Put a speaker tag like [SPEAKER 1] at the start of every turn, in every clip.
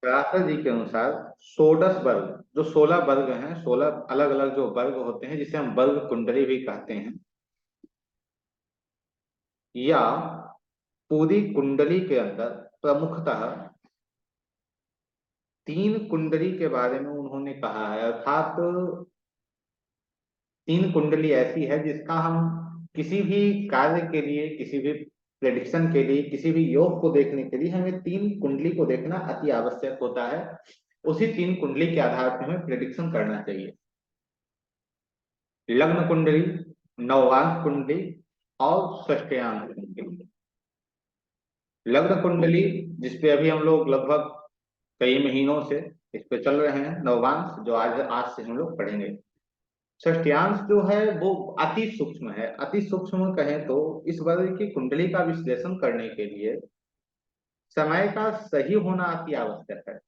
[SPEAKER 1] पराशर जी के अनुसार 16 वर्ग, जो 16 वर्ग हैं, 16 अलग अलग जो वर्ग होते हैं जिसे हम वर्ग कुंडली भी कहते हैं, या पूरी कुंडली के अंदर प्रमुखतः 3 कुंडली के बारे में उन्होंने कहा है। अर्थात 3 कुंडली ऐसी है जिसका हम किसी भी कार्य के लिए, किसी भी प्रेडिक्शन के लिए, किसी भी योग को देखने के लिए हमें 3 कुंडली को देखना अति आवश्यक होता है। उसी 3 कुंडली के आधार पर हमें प्रेडिक्शन करना चाहिए। लग्न कुंडली, नवांश कुंडली और षष्ठयांश कुंडली। लग्न कुंडली जिसपे अभी हम लोग लगभग कई महीनों से इस पे चल रहे हैं, नवांश जो आज आज से हम लोग पढ़ेंगे। षष्ठ्यांश जो है वो अति सूक्ष्म है। अति सूक्ष्म कहें तो इस वर्ग की कुंडली का विश्लेषण करने के लिए समय का सही होना अति आवश्यक है।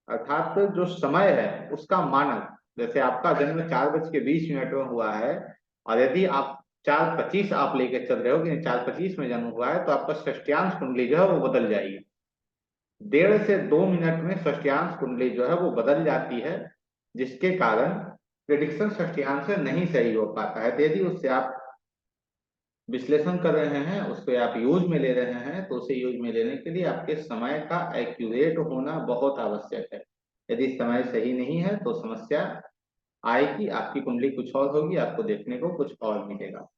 [SPEAKER 1] अर्थात जो समय है उसका मानक, जैसे आपका जन्म 4:20 में हुआ है, और यदि आप 4:25 आप लेके चल रहे हो कि 4:25 में जन्म हुआ है, तो आपका षष्ठ्यांश कुंडली जो है वो बदल जाएगी। 1.5 से 2 मिनट में षष्ठ्यांश कुंडली जो है वो बदल जाती है, जिसके कारण प्रिडिक्शन षष्ठ्यांश से नहीं सही हो पाता है। तो यदि उससे आप विश्लेषण कर रहे हैं, उसको आप यूज में ले रहे हैं, तो उसे यूज में लेने के लिए आपके समय का एक्यूरेट होना बहुत आवश्यक है। यदि समय सही नहीं है तो समस्या आएगी, आपकी कुंडली कुछ और होगी, आपको देखने को कुछ और मिलेगा।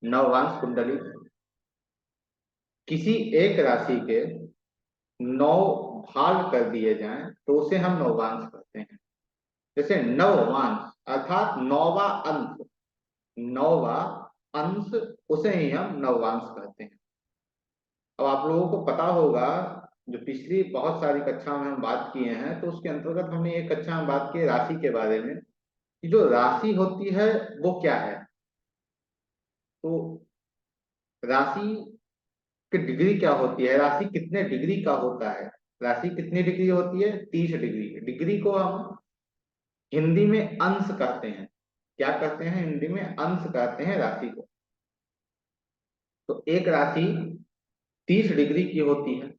[SPEAKER 1] नववांश कुंडली किसी एक राशि के 9 भाग कर दिए जाएं तो उसे हम नववांश कहते हैं। जैसे नववांश अर्थात नौवा अंश, नौवा अंश, उसे ही हम नववांश कहते हैं। अब आप लोगों को पता होगा, जो पिछली बहुत सारी कक्षा में हम बात किए हैं, तो उसके अंतर्गत हमने एक कक्षा में बात की राशि के बारे में, कि जो राशि होती है वो क्या है। तो राशि की डिग्री क्या होती है, राशि कितने डिग्री का होता है। राशि कितनी डिग्री होती है? 30 डिग्री। डिग्री को हम हिंदी में अंश कहते हैं। क्या कहते हैं? हिंदी में अंश कहते हैं राशि को। तो एक राशि 30 डिग्री की होती है।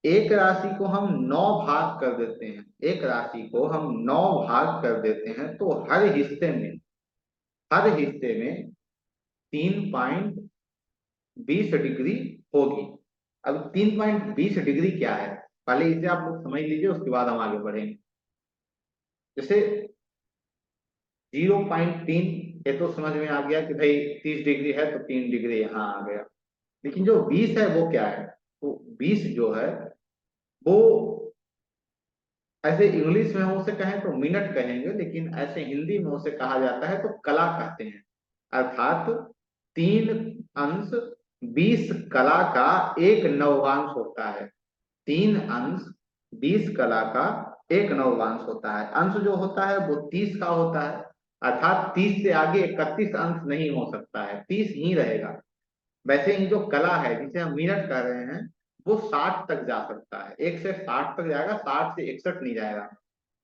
[SPEAKER 1] एक राशि को हम 9 भाग कर देते हैं, एक राशि को हम 9 भाग कर देते हैं, तो हर हिस्से में 3.20 डिग्री होगी। अब 3.20 डिग्री क्या है, पहले इसे आप लोग समझ लीजिए, उसके बाद हम आगे बढ़ेंगे। जैसे 0.3, ये तो समझ में आ गया कि भाई 30 डिग्री है तो 3 डिग्री यहाँ आ गया। लेकिन जो 20 है वो क्या है? तो 20 जो है वो, ऐसे इंग्लिश में हम उसे कहें तो मिनट कहेंगे, लेकिन ऐसे हिंदी में उसे कहा जाता है तो कला कहते हैं। अर्थात 3 अंश 20 कला का एक नववांश होता है। 3 अंश 20 कला का एक नववांश होता है। अंश जो होता है वो 30 का होता है। अर्थात 30 से आगे 31 अंश नहीं हो सकता है, 30 ही रहेगा। वैसे ही जो कला है जिसे हम मिनट कह रहे हैं, वो 60 तक जा सकता है, 1 से 60 तक जाएगा, 60 से 61 नहीं जाएगा।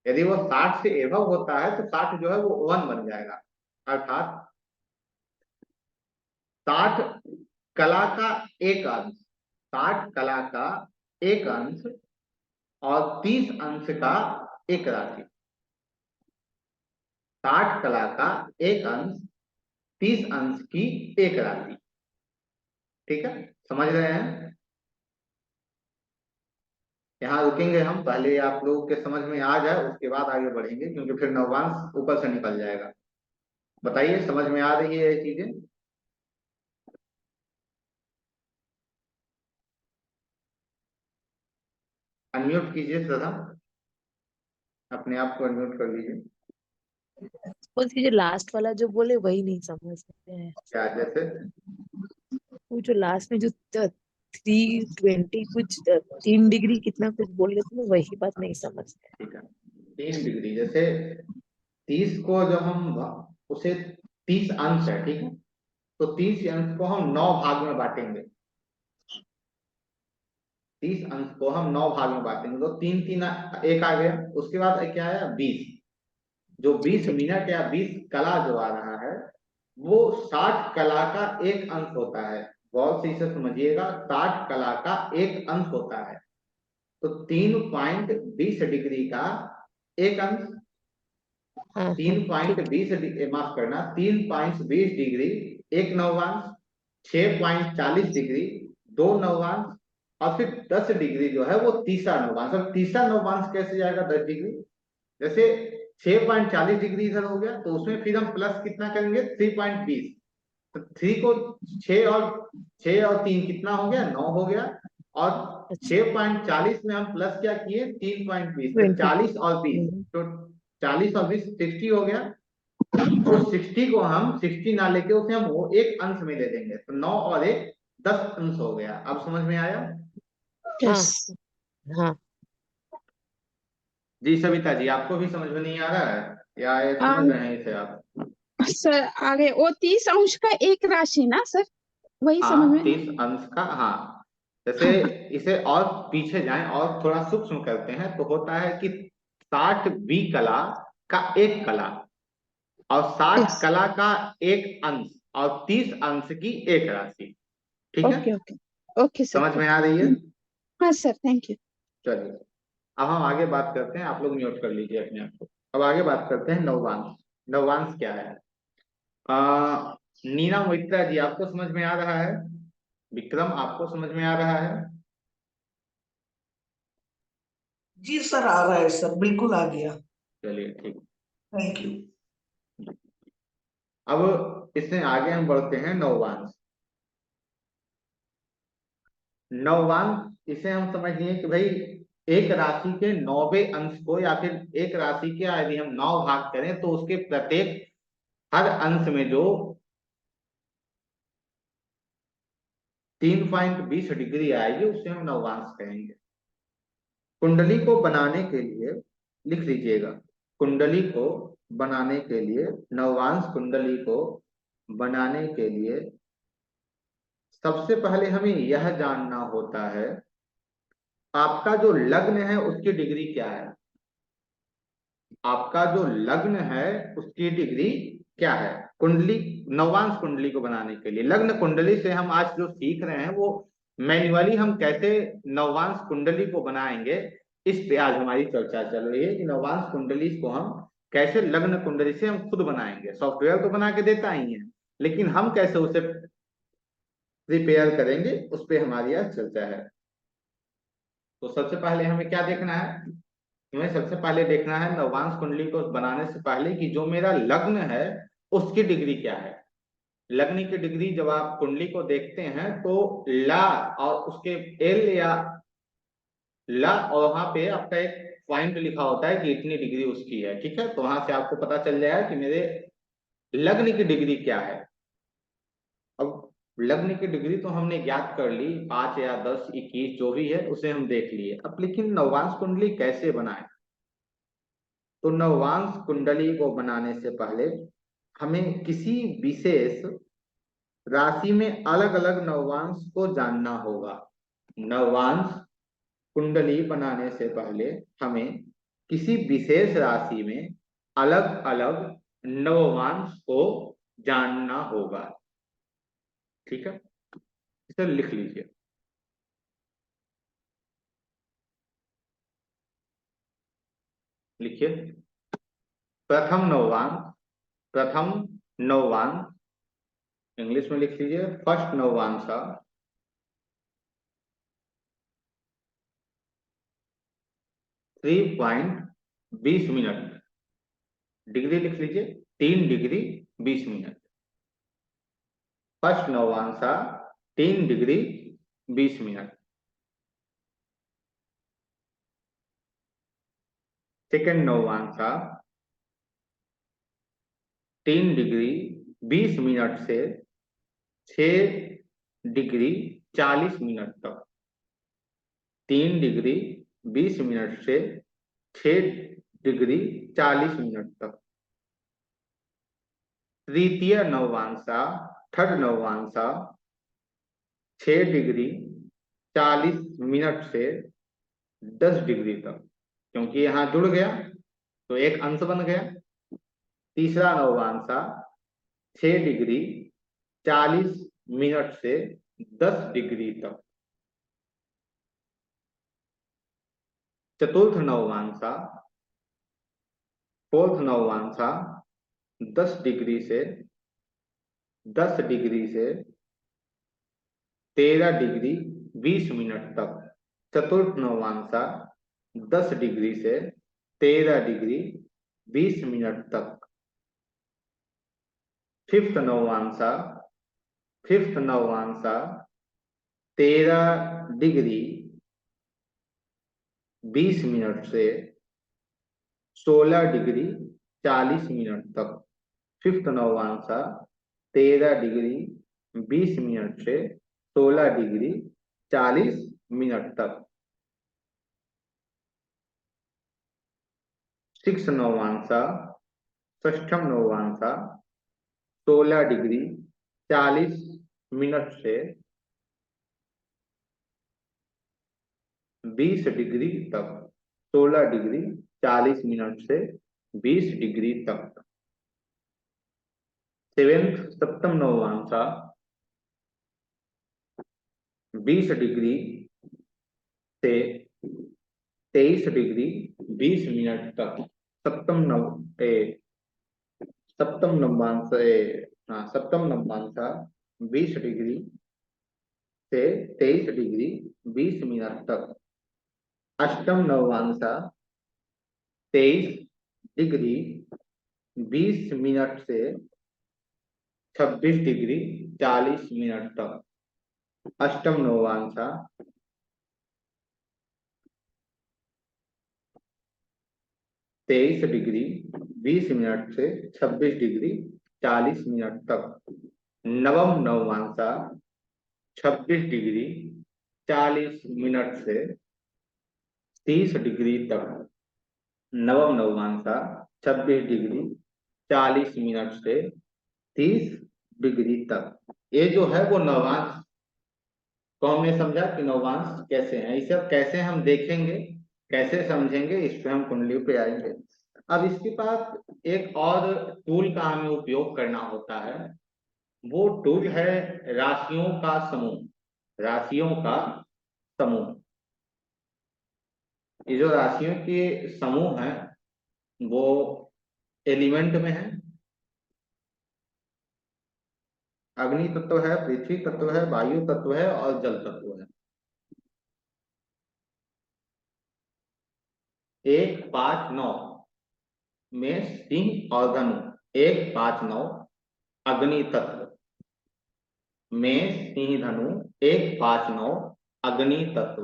[SPEAKER 1] यदि वो 60 से एबव होता है तो 60 जो है वो 1 बन जाएगा। अर्थात 60 कला का एक अंश, 60 कला का एक अंश और 30 अंश का एक राशि। 60 कला का एक अंश, 30 अंश की एक राशि। ठीक है, समझ रहे हैं? यहाँ रुकेंगे हम, पहले आप लोगों के समझ में आ जाए उसके बाद आगे बढ़ेंगे, क्योंकि फिर नववांश ऊपर से निकल जाएगा। बताइए, समझ में आ रही है ये चीजें? अनम्यूट कीजिए श्रद्धा, अपने आप को अनम्यूट कर लीजिए।
[SPEAKER 2] उसकी जो लास्ट वाला जो बोले वही नहीं समझ सकते हैं।
[SPEAKER 1] क्या जैसे?
[SPEAKER 2] वो जो लास्ट में जो 320 कुछ 3 डिग्री कितना कुछ बोल रहे थे ना, वही बात नहीं समझते।
[SPEAKER 1] ठीक है, 3 डिग्री, जैसे 30 को जब हम उसे 30 अंश है, ठीक है, तो 30 अंश को हम 9 भाग में बांटेंगे। 30 अंश को हम 9 भाग में बांटेंगे तो तीन तीन एक आ गया। उसके बाद क्या आया? 20। जो बीस
[SPEAKER 2] ठीक है, ठीक।
[SPEAKER 1] मिनट या 20 कला जो आ रहा है, वो 60 कला का एक अंश होता है। गौर से इसे समझिएगा, 60 कला का एक अंश होता है। तो 3.20 डिग्री का एक अंश,
[SPEAKER 2] हाँ
[SPEAKER 1] तीन
[SPEAKER 2] हाँ
[SPEAKER 1] पॉइंट
[SPEAKER 2] ठीक
[SPEAKER 1] बीस माफ करना, 3.20 डिग्री एक नवांश, 6.40 डिग्री दो नवांश, और फिर 10 डिग्री जो है वो तीसरा नवांश। अब तीसरा नवांश कैसे जाएगा 10 डिग्री? जैसे 6.40 डिग्री इधर हो गया, तो उसमें फिर हम प्लस कितना करेंगे? 3.20। तो 3 को 6 और 3 कितना हो गया? 9 हो गया। और
[SPEAKER 2] अच्छा
[SPEAKER 1] 6.40 में हम प्लस क्या किए? 3.20, तो
[SPEAKER 2] 20।
[SPEAKER 1] 40 और 20, तो 40 और 20 60 हो गया। तो
[SPEAKER 2] हाँ
[SPEAKER 1] 60 को हम 60 ना लेके उसे हम वो एक अंश में ले लेंगे, तो 9 और 1 10 अंश हो गया। अब समझ में आया?
[SPEAKER 2] हाँ
[SPEAKER 3] यस
[SPEAKER 2] हाँ।
[SPEAKER 1] जी सविता जी, आपको भी समझ में नहीं आ रहा है या ये समझ रहे हैं इसे आप?
[SPEAKER 3] सर आगे वो 30 अंश का एक राशि ना सर, वही समझ
[SPEAKER 1] हाँ,
[SPEAKER 3] में
[SPEAKER 1] 30 अंश का, हाँ। जैसे इसे और पीछे जाएं और थोड़ा सूक्ष्म करते हैं, तो होता है कि 60 बी कला का एक कला, और 60
[SPEAKER 3] यस
[SPEAKER 1] कला का एक अंश, और 30 अंश की एक राशि। ठीक है,
[SPEAKER 3] ओके ओके ओके सर
[SPEAKER 1] समझ में आ रही
[SPEAKER 3] ओके।
[SPEAKER 1] है?
[SPEAKER 3] हाँ सर थैंक यू।
[SPEAKER 1] चलिए, अब हम आगे बात करते हैं। आप लोग म्यूट कर लीजिए अपने आप को। अब आगे बात करते हैं नववांश। नववांश क्या है? नीना मोहित्रा जी, आपको समझ में आ रहा है? विक्रम, आपको समझ में आ रहा है?
[SPEAKER 4] जी सर, आ रहा है सर, बिल्कुल आ गया।
[SPEAKER 1] चलिए ठीक।
[SPEAKER 4] Thank you.
[SPEAKER 1] अब इससे आगे हम बढ़ते हैं नववांश। नववांश इसे हम समझिए कि भाई एक राशि के 9वें अंश को, या फिर एक राशि के यदि हम 9 भाग करें तो उसके प्रत्येक हर अंश में जो 3.20 डिग्री आएगी उसे हम नववांश कहेंगे। कुंडली को बनाने के लिए लिख लीजिएगा, कुंडली को बनाने के लिए, नववांश कुंडली को बनाने के लिए सबसे पहले हमें यह जानना होता है आपका जो लग्न है उसकी डिग्री क्या है। आपका जो लग्न है उसकी डिग्री क्या है? कुंडली, नववांश कुंडली को बनाने के लिए लग्न कुंडली से हम आज जो सीख रहे हैं वो मैन्युअली हम कैसे नववांश कुंडली को बनाएंगे, इस पे आज हमारी चर्चा चल रही है कि नववांश कुंडली को हम कैसे लग्न कुंडली से हम खुद बनाएंगे। सॉफ्टवेयर तो बना के देता ही है, लेकिन हम कैसे उसे प्रिपेयर करेंगे उस पे हमारी आज चर्चा है। तो सबसे पहले हमें क्या देखना है? हमें सबसे पहले देखना है नववांश कुंडली को बनाने से पहले कि जो मेरा लग्न है उसकी डिग्री क्या है। लग्न की डिग्री जब आप कुंडली को देखते हैं तो ला और उसके एल या ला, और वहां पे आपका एक पॉइंट लिखा होता है कि इतनी डिग्री उसकी है। ठीक है, तो वहां से आपको पता चल जाएगा कि मेरे लग्न की डिग्री क्या है। अब लग्न की डिग्री तो हमने ज्ञात कर ली, 5 या 10 21 जो भी है उसे हम देख लिए। अब लेकिन नववांश कुंडली कैसे बनाए? तो नववांश कुंडली को बनाने से पहले हमें किसी विशेष राशि में अलग अलग नववांश को जानना होगा। नववांश कुंडली बनाने से पहले हमें किसी विशेष राशि में अलग अलग नववांश को जानना होगा। ठीक है, इसे लिख लीजिए। लिखिए, प्रथम नववांश। प्रथम नववांश इंग्लिश में लिख लीजिए, फर्स्ट नववांश 3.20 मिनट। डिग्री लिख लीजिए, 3 डिग्री 20 मिनट। फर्स्ट नववांशा 3 डिग्री 20 मिनट। सेकेंड नववांशा 3 डिग्री 20 मिनट से 6 डिग्री 40 मिनट तक। 3 डिग्री 20 मिनट से 6 डिग्री 40 मिनट तक। तृतीय नववांशा, थर्ड नववांशा 6 डिग्री 40 मिनट से 10 डिग्री तक, क्योंकि यहां जुड़ गया तो एक अंश बन गया। तीसरा नववांशा 6 डिग्री 40 मिनट से 10 डिग्री तक। चतुर्थ नववांसा, फोर्थ नववांसा 10 डिग्री से 13 डिग्री 20 मिनट तक। चतुर्थ नववांसा 10 डिग्री से 13 डिग्री 20 मिनट तक। फिफ्थ नववांसा 13 डिग्री 20 मिनट से 16 डिग्री 40 मिनट तक। फिफ्थ नववांसा 13 डिग्री 20 मिनट से 16 डिग्री 40 मिनट तक। सिक्स नववांसा, षष्ठम नववांसा 16 डिग्री 40 मिनट से 20 डिग्री तक। 16 डिग्री 40 मिनट से 20 डिग्री तक। सेवेंथ सप्तम नववांसा 20 डिग्री से 23 डिग्री 20 मिनट तक। सप्तम नववांसा 20 डिग्री से 23 डिग्री 20 मिनट तक। अष्टम नववांसा 23 डिग्री 20 मिनट से 26 डिग्री 40 मिनट तक। अष्टम नववांसा 23 डिग्री 20 मिनट से 26 डिग्री 40 मिनट तक। नवम नववांसा 26 डिग्री 40 मिनट से 30 डिग्री तक। नवम नववांसा 26 डिग्री 40 मिनट से 30 डिग्री तक। ये जो है वो नववांश को हमने समझा कि नववांश कैसे हैं। इसे अब कैसे हम देखेंगे, कैसे समझेंगे, इस पे हम कुंडली पे आएंगे। अब इसके पास एक और टूल का हमें उपयोग करना होता है, वो टूल है राशियों का समूह। राशियों का समूह, ये जो राशियों के समूह है वो एलिमेंट में है। अग्नि तत्व है, पृथ्वी तत्व है, वायु तत्व है और जल तत्व है। 1, 5, 9 में सिंह और धनु। 1, 5, 9 अग्नि तत्व में सिंह धनु। 1, 5, 9 अग्नि तत्व।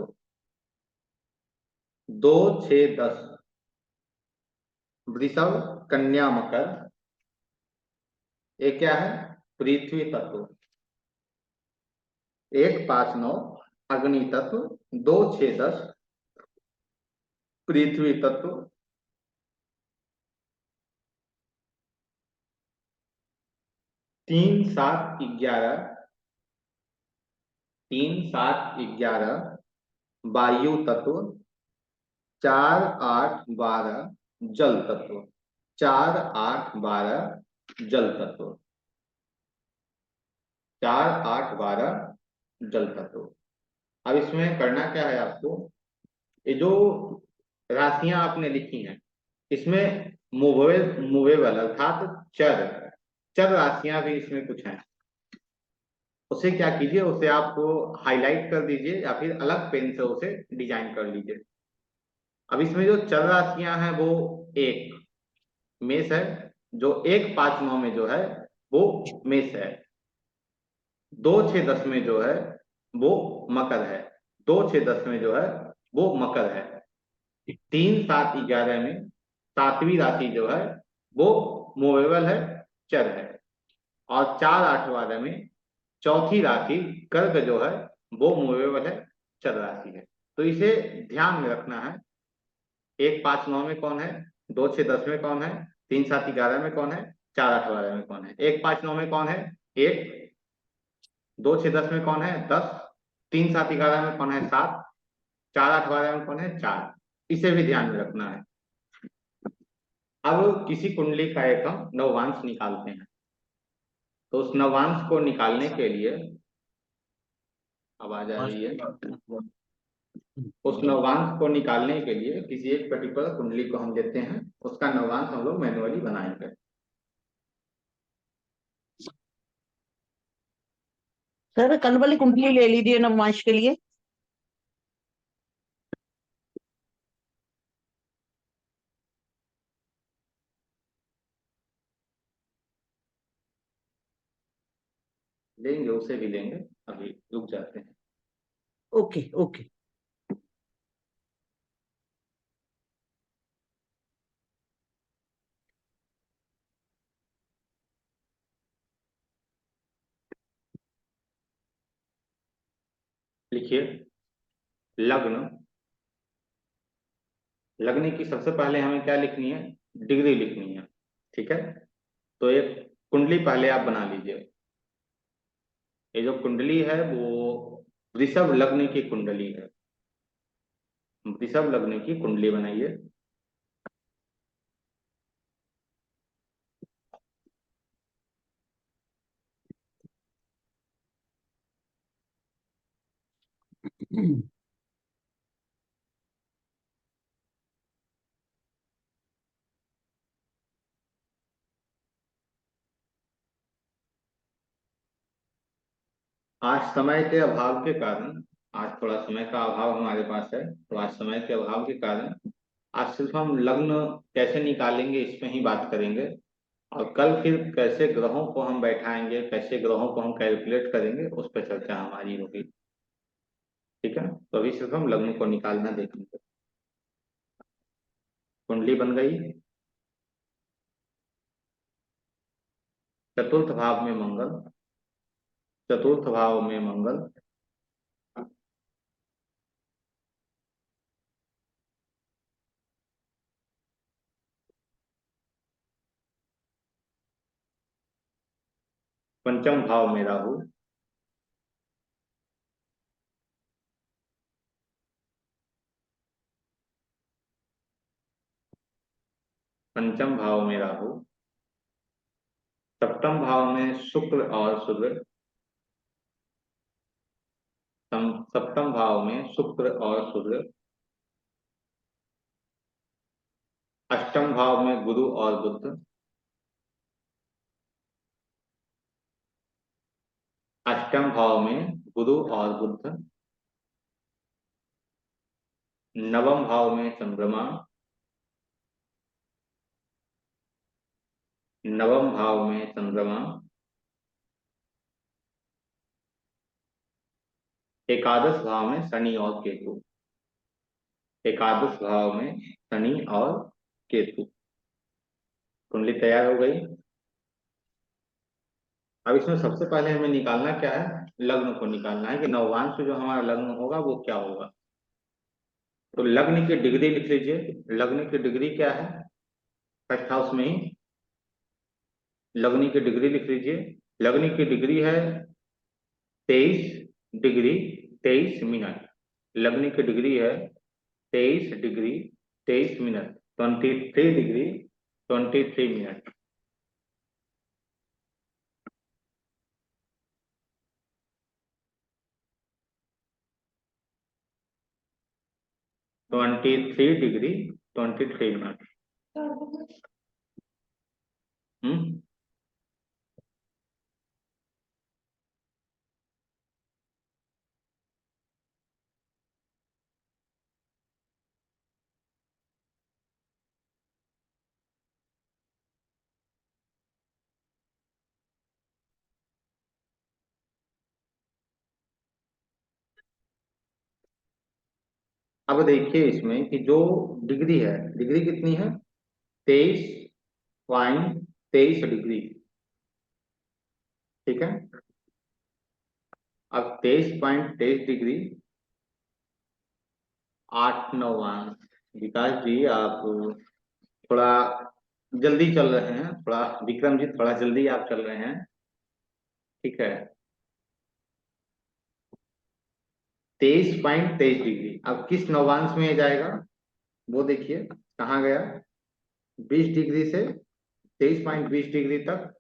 [SPEAKER 1] 2, 6, 10 वृषभ, कन्या, मकर। ये क्या है? पृथ्वी तत्व। 1, 5, 9 अग्नि तत्व। 2, 6, 10 पृथ्वी तत्व। 3, 7, 11 वायु तत्व। 4, 8, 12 जल तत्व। 4, 8, 12 जल तत्व। 4, 8, 12 जल तत्व। अब इसमें करना क्या है आपको, ये जो राशियां आपने लिखी हैं इसमें मूवेबल अर्थात चर राशियां भी इसमें कुछ हैं। उसे क्या कीजिए, उसे आप हाईलाइट कर दीजिए या फिर अलग पेन से उसे डिजाइन कर लीजिए। अब इसमें जो चर राशियां हैं वो एक मेष है, जो 1, 5, 9 में जो है वो मेष है। 2, 6, 10 में जो है वो मकर है। 2, 6, 10 में जो है वो मकर है। 3, 7, 11 में सातवीं राशि जो है वो मूवेबल है, चर है। और 4, 8, 12 में चौथी राशि कर्क जो है वो मूवेबल है, चर राशि है। तो इसे ध्यान में रखना है। 1, 5, 9 में कौन है, 2, 6, 10 में कौन है, 3, 7, 11 में कौन है, 4, 8, 12 में कौन है। 1, 5, 9 में कौन है, 1। 2, 6, 10 में कौन है, 10। 3, 7, 11 में कौन है, 7। 4, 8, 12 में कौन है, 4। इसे भी ध्यान में रखना है। अब किसी कुंडली का एक हम नववांश निकालते हैं। तो उस नववांश को निकालने के लिए आवाज आ रही है, उस नवांश को निकालने के लिए किसी एक पर्टिकुलर कुंडली को हम लेते हैं, उसका नवांश हम लोग मैनुअली बनाएंगे।
[SPEAKER 5] सर कल वाली कुंडली ले लीजिए नवमांश के लिए।
[SPEAKER 1] लेंगे, उसे भी लेंगे, अभी रुक जाते हैं।
[SPEAKER 5] Okay okay.
[SPEAKER 1] लिखिए लग्न। लग्न की सबसे पहले हमें क्या लिखनी है? डिग्री लिखनी है। ठीक है, तो एक कुंडली पहले आप बना लीजिए। ये जो कुंडली है वो वृषभ लग्न की कुंडली है। वृषभ लग्न की कुंडली बनाइए। आज समय के अभाव के कारण, आज थोड़ा समय का अभाव हमारे पास है, तो आज समय के अभाव के कारण आज सिर्फ हम लग्न कैसे निकालेंगे इस पे ही बात करेंगे, और कल फिर कैसे ग्रहों को हम बैठाएंगे, कैसे ग्रहों को हम कैलकुलेट करेंगे, उस पर चर्चा हमारी होगी। ठीक है, तो अभी सिर्फ हम लग्न को निकालना देखेंगे। कुंडली बन गई। चतुर्थ भाव में मंगल, चतुर्थ भाव में मंगल, पंचम भाव में राहु, पंचम भाव में राहु, सप्तम भाव में शुक्र और सूर्य, सप्तम भाव में शुक्र और सूर्य, अष्टम भाव में गुरु और बुध, अष्टम भाव में गुरु और बुध, नवम भाव में चंद्रमा, नवम भाव में चंद्रमा, एकादश भाव में शनि और केतु, एकादश भाव में शनि और केतु। कुंडली तैयार हो गई। अब इसमें सबसे पहले हमें निकालना क्या है? लग्न को निकालना है कि नवांश जो हमारा लग्न होगा वो क्या होगा। तो लग्न की डिग्री लिख लीजिए। लग्न की डिग्री क्या है? फर्स्ट हाउस में ही लग्न की डिग्री लिख लीजिए। लग्न की डिग्री है 23 डिग्री 23 मिनट। लग्न की डिग्री है 23 degree 23 minute, 23 degree 23 minute. Twenty three degree 23 minute. हम्म, अब देखिए इसमें कि जो डिग्री है, डिग्री कितनी है? 23.23 डिग्री। ठीक है, अब 23.23 डिग्री 8 9 विकास जी आप थोड़ा जल्दी चल रहे हैं, थोड़ा विक्रम जी थोड़ा जल्दी आप चल रहे हैं। ठीक है, 23.23 डिग्री अब किस नवांश में जाएगा वो देखिए कहाँ गया। 20 डिग्री से 23.20 डिग्री तक,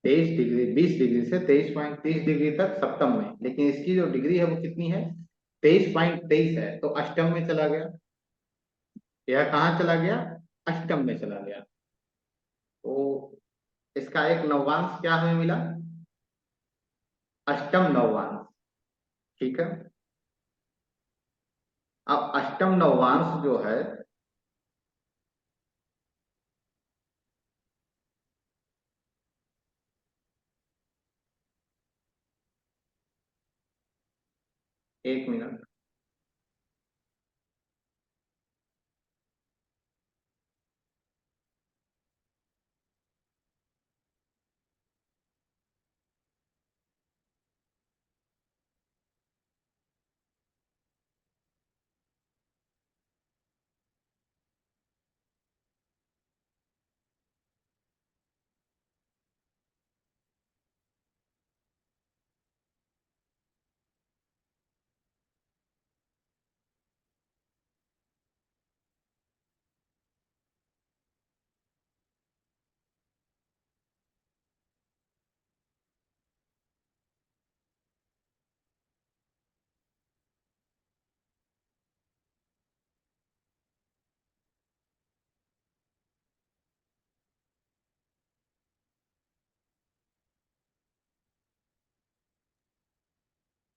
[SPEAKER 1] 23 डिग्री 20 डिग्री से 23.30 डिग्री तक सप्तम में, लेकिन इसकी जो डिग्री है वो कितनी है? 23.23 है तो अष्टम में चला गया। यह कहाँ चला गया? अष्टम में चला गया। तो इसका एक नवांश क्या हमें मिला? अष्टम नवांश। ठीक है, अब अष्टम नवांश जो है एक मिनट,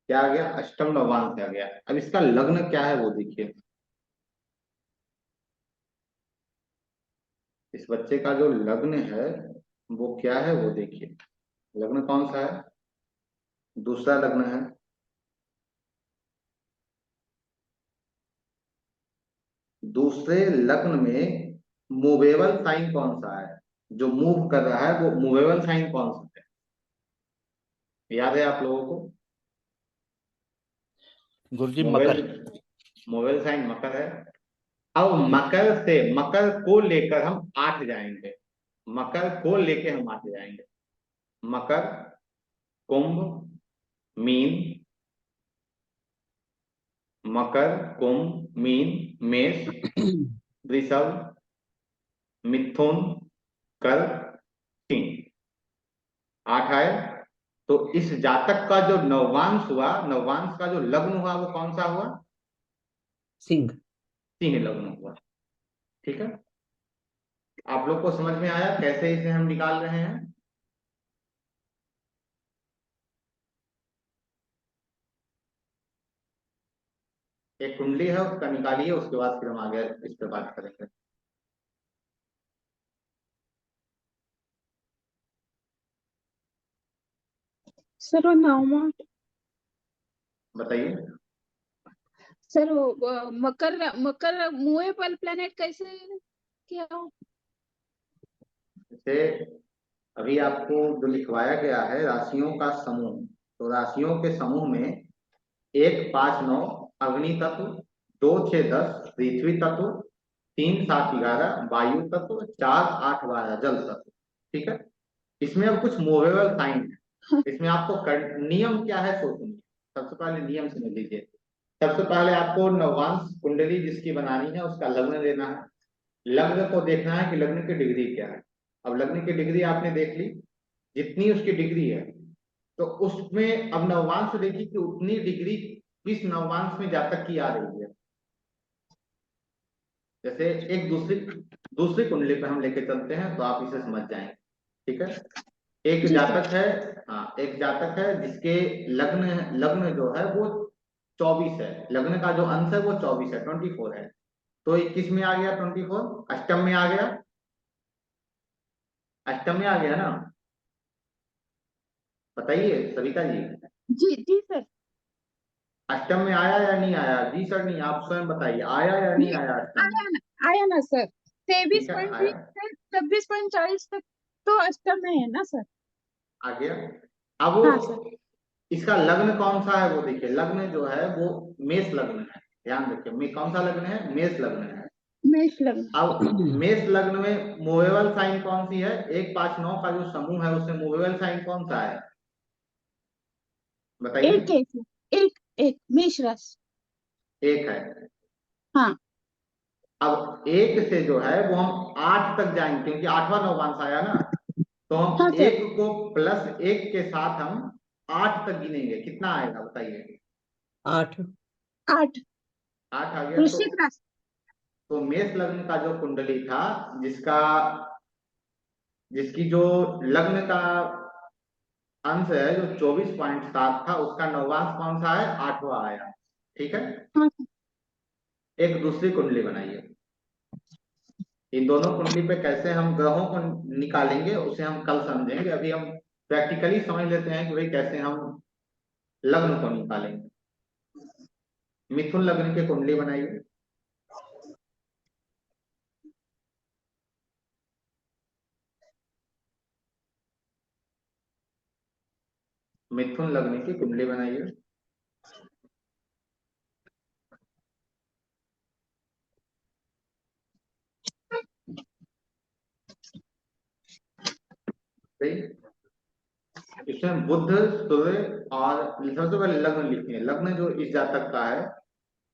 [SPEAKER 1] क्या आ गया? अष्टम नवांश आ गया। अब इसका लग्न क्या है वो देखिए। इस बच्चे का जो लग्न है वो क्या है वो देखिए। लग्न कौन सा है? दूसरा लग्न है। दूसरे लग्न में मूवेबल साइन कौन सा है? जो मूव कर रहा है वो मूवेबल साइन कौन सा है? याद है आप लोगों को?
[SPEAKER 5] गुरुजी
[SPEAKER 1] मूवेबल
[SPEAKER 5] मकर।
[SPEAKER 1] मूवेबल साइन मकर है। अब मकर से, मकर को लेकर हम 8 जाएंगे। मकर को लेके हम 8 जाएंगे। मकर, कुंभ, मीन, मकर, कुंभ, मीन, मेष, वृषभ, मिथुन, कर्क, सिंह। 8 आए। तो इस जातक का जो नवांश हुआ, नवांश का जो लग्न हुआ वो कौन सा हुआ?
[SPEAKER 5] सिंह।
[SPEAKER 1] सिंह लग्न हुआ। ठीक है, आप लोग को समझ में आया कैसे इसे हम निकाल रहे हैं? एक कुंडली है उसका निकालिए, उसके बाद फिर हम आगे इस पर बात करेंगे।
[SPEAKER 3] सर वो नवमा,
[SPEAKER 1] बताइए।
[SPEAKER 3] सर वो मकर, मकर मूवेबल प्लेनेट कैसे क्या हो?
[SPEAKER 1] जैसे अभी आपको जो लिखवाया गया है राशियों का समूह, तो राशियों के समूह में 1, 5, 9 अग्नि तत्व, 2, 6, 10 पृथ्वी तत्व, 3, 7, 11 वायु तत्व, 4, 8, 12 जल तत्व। ठीक है, इसमें अब कुछ मूवेबल साइन है। इसमें आपको नियम क्या है सो सुनिए। सबसे पहले नियम समझ लीजिए। सबसे पहले आपको नवांश कुंडली जिसकी बनानी है उसका लग्न देना है। लग्न को देखना है कि लग्न की डिग्री क्या है। अब लग्न की डिग्री आपने देख ली, जितनी उसकी डिग्री है तो उसमें अब नवांश देखिए कि उतनी डिग्री किस नवांश में जातक की आ रही है। जैसे एक दूसरी दूसरी कुंडली पे हम लेके चलते हैं तो आप इसे समझ जाएंगे। ठीक है, एक
[SPEAKER 3] जी सर।
[SPEAKER 1] जातक है। हाँ, एक जातक है जिसके लग्न लग्न जो है वो 24 है। लग्न का जो अंश है वो 24 है, 24 है। तो ये किस में आ गया? 24 अष्टम में आ गया। अष्टम में आ गया ना? बताइए सविता जी,
[SPEAKER 3] जी जी सर।
[SPEAKER 1] अष्टम में आया या नहीं आया? जी सर नहीं, आप स्वयं बताइए, आया या नहीं
[SPEAKER 3] ये
[SPEAKER 1] आया अष्टम में?
[SPEAKER 3] आया ना सर। तेईस
[SPEAKER 1] ठीक है,
[SPEAKER 3] पॉइंट
[SPEAKER 1] आया।
[SPEAKER 3] बीस से 26.40 तक तो अष्टम में है ना सर?
[SPEAKER 1] आ गया। अब
[SPEAKER 3] हाँ सर।
[SPEAKER 1] इसका लग्न कौन सा है वो देखिए। लग्न जो है वो मेष लग्न है। ध्यान रखिए, कौन सा लग्न है? मेष लग्न है।
[SPEAKER 3] मेष लग्न।
[SPEAKER 1] अब मेष लग्न में मूवेबल साइन कौन सी है? 1, 5, 9 का जो समूह है उसमें मूवेबल साइन कौन सा है? बताइए।
[SPEAKER 3] एक एक एक एक मेष राशि।
[SPEAKER 1] एक है।
[SPEAKER 3] हाँ
[SPEAKER 1] अब एक से जो है वो हम 8 तक जाएंगे क्योंकि 8वां नवांश आया ना। तो
[SPEAKER 3] हाँ
[SPEAKER 1] हम
[SPEAKER 3] सर।
[SPEAKER 1] एक को +1 के साथ हम 8 तक गिनेंगे। कितना आएगा बताइए?
[SPEAKER 5] 8।
[SPEAKER 3] 8
[SPEAKER 1] 8 आ गया।
[SPEAKER 3] वृश्चिक राशि।
[SPEAKER 1] तो मेष लग्न का जो कुंडली था, जिसकी जो लग्न का अंश है जो 24.7 था, उसका नवांश कौन सा है? 8वां आया। ठीक है।
[SPEAKER 3] हाँ
[SPEAKER 1] एक दूसरी कुंडली बनाइए। इन दोनों कुंडली पे कैसे हम ग्रहों को निकालेंगे उसे हम कल समझेंगे। अभी हम प्रैक्टिकली समझ लेते हैं कि भाई कैसे हम लग्न को निकालेंगे। मिथुन लग्न की कुंडली बनाइए। मिथुन लग्न की कुंडली बनाइए। सही। इसमें बुध, सूर्य और सबसे पहले लग्न लिखिए। लग्न जो इस जातक का है,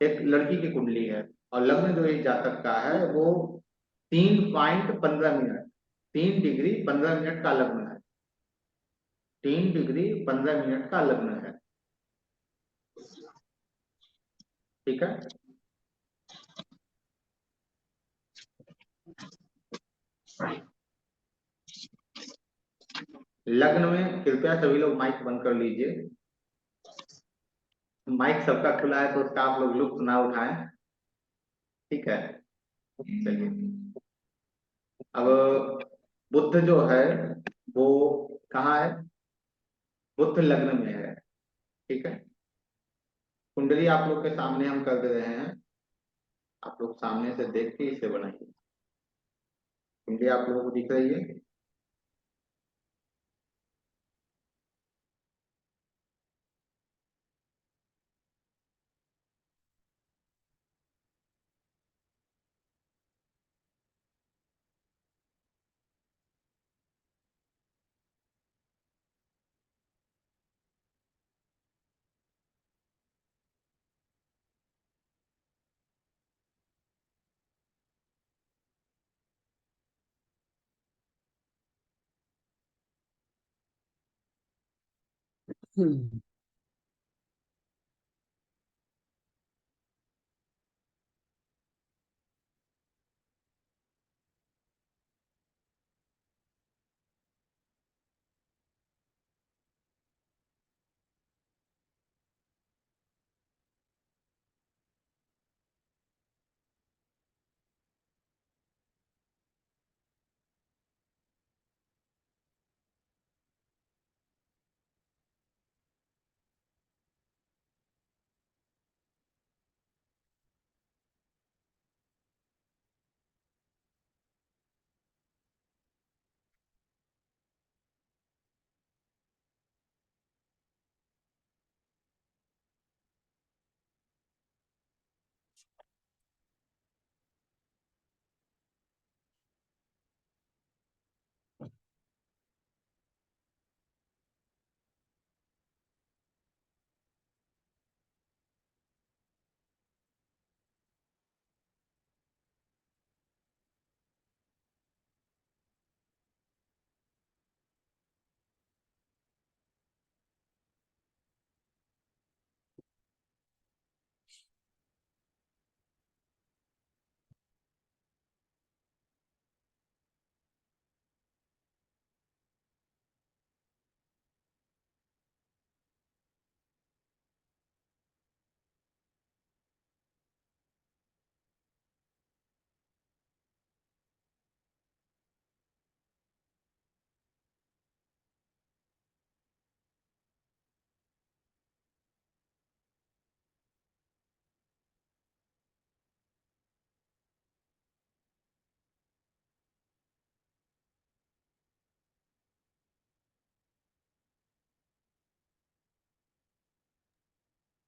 [SPEAKER 1] एक लड़की की कुंडली है, और लग्न जो इस जातक का है वो 3.15 मिनट, 3 डिग्री 15 मिनट का लग्न है। 3 डिग्री 15 मिनट का लग्न है। ठीक है। लग्न में कृपया सभी लोग माइक बंद कर लीजिए। माइक सबका खुला है तो उसका आप लोग लुत्फ ना उठाएं। ठीक है। चलिए। अब बुध जो है वो कहाँ है? बुध लग्न में है। ठीक है। कुंडली आप लोग के सामने हम कर दे रहे हैं। आप लोग सामने से देख के इसे बनाइए। कुंडली आप लोगों को दिख रही है?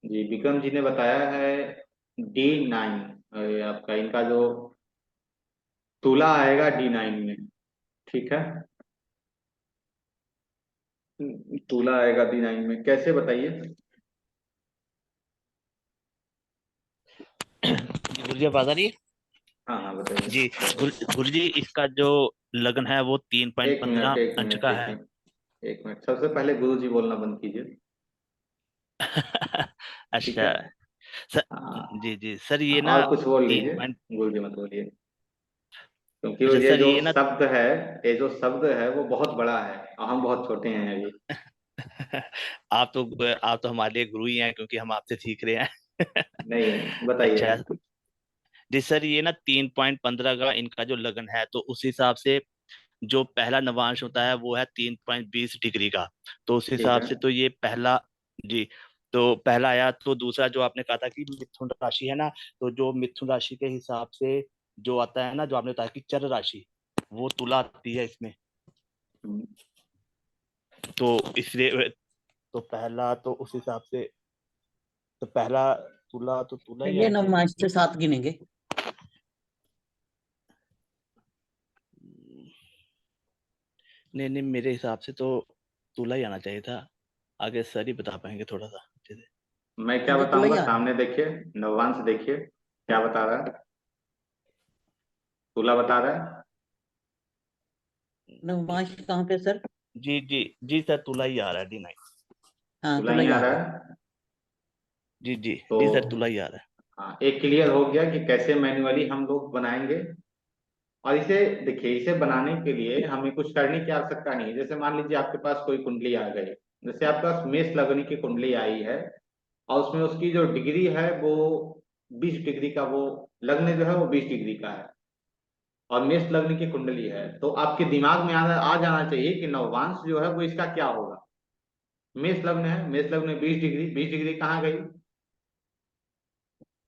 [SPEAKER 1] जी, विक्रम जी ने बताया है D9। आपका इनका जो तुला आएगा D9 में। ठीक है। तुला आएगा D9 में, कैसे बताइए?
[SPEAKER 6] गुरु जी आवाज आ रही है?
[SPEAKER 1] हाँ हाँ बताइए।
[SPEAKER 6] जी गुरु जी, इसका जो लगन है वो तीन पॉइंट
[SPEAKER 1] एक मिनट
[SPEAKER 6] पंद्रह
[SPEAKER 1] एक
[SPEAKER 6] अंश
[SPEAKER 1] मिनट
[SPEAKER 6] का
[SPEAKER 1] एक
[SPEAKER 6] है।
[SPEAKER 1] मिनट एक मिनट, सबसे पहले गुरु जी बोलना बंद कीजिए। ठीक
[SPEAKER 6] अच्छा।
[SPEAKER 1] है।
[SPEAKER 6] सर
[SPEAKER 1] हाँ,
[SPEAKER 6] जी जी सर, ये ना
[SPEAKER 1] और कुछ बोल
[SPEAKER 6] तीन
[SPEAKER 1] लीजिए,
[SPEAKER 6] पॉइंट
[SPEAKER 1] बोलिए मत बोलिए, क्योंकि वो
[SPEAKER 6] अच्छा
[SPEAKER 1] ये
[SPEAKER 6] सर,
[SPEAKER 1] जो
[SPEAKER 6] ये ना
[SPEAKER 1] शब्द है, ये जो शब्द है वो बहुत बड़ा है और हम बहुत छोटे हैं अभी।
[SPEAKER 6] आप तो हमारे लिए गुरु ही हैं, क्योंकि हम आपसे सीख रहे हैं।
[SPEAKER 1] नहीं, बताइए।
[SPEAKER 6] अच्छा जी सर, ये ना 3.15 का इनका जो लगन है, तो उस हिसाब से जो पहला नवांश होता है वो है 3.20 डिग्री का। तो उस
[SPEAKER 1] ठीक
[SPEAKER 6] हिसाब
[SPEAKER 1] है।
[SPEAKER 6] से तो ये पहला जी, तो पहला आया। तो दूसरा जो आपने कहा था कि मिथुन राशि है ना, तो जो मिथुन राशि के हिसाब से जो आता है ना, जो आपने बताया कि चर राशि, वो तुला आती है इसमें।
[SPEAKER 1] हम्म,
[SPEAKER 6] तो इसलिए तो पहला तो उस हिसाब से तो पहला तुला, तो तुला ही
[SPEAKER 5] ये
[SPEAKER 6] आना चाहिए।
[SPEAKER 5] नवमांश से 7 गिनेंगे।
[SPEAKER 6] नहीं नहीं, मेरे हिसाब से तो तुला ही आना चाहिए था। आगे सर ही बता पाएंगे थोड़ा सा अच्छे से।
[SPEAKER 1] मैं क्या
[SPEAKER 5] मुझे तुला ही
[SPEAKER 1] बताऊंगा,
[SPEAKER 5] आ रहा
[SPEAKER 1] सामने देखिए, नवांश देखिए क्या बता रहा है, तुला बता रहा है।
[SPEAKER 5] है। नवमांश कहाँ पे सर?
[SPEAKER 6] जी जी जी सर, तुला ही आ रहा है, D9।
[SPEAKER 5] हाँ,
[SPEAKER 1] तुला
[SPEAKER 5] तुला
[SPEAKER 1] ही
[SPEAKER 5] ही
[SPEAKER 1] आ
[SPEAKER 5] आ रहा
[SPEAKER 1] रहा
[SPEAKER 5] है।
[SPEAKER 1] है।
[SPEAKER 6] जी जी
[SPEAKER 1] तो
[SPEAKER 6] जी सर, तुला ही आ रहा है।
[SPEAKER 1] हाँ, एक क्लियर हो गया कि कैसे मैन्युअली हम लोग बनाएंगे। और इसे देखिए, इसे बनाने के लिए हमें कुछ करने की आवश्यकता नहीं है। जैसे मान लीजिए आपके पास कोई कुंडली आ गई, जैसे आपके पास मेष लग्न की कुंडली आई है, और उसमें उसकी जो डिग्री है वो 20 डिग्री का, वो लग्न जो है वो 20 डिग्री का है, और मेष लग्न की कुंडली है, तो आपके दिमाग में आ जाना चाहिए कि नववांश जो है वो इसका क्या होगा। मेष लग्न है, मेष लग्न में 20 डिग्री, 20 डिग्री कहाँ गई?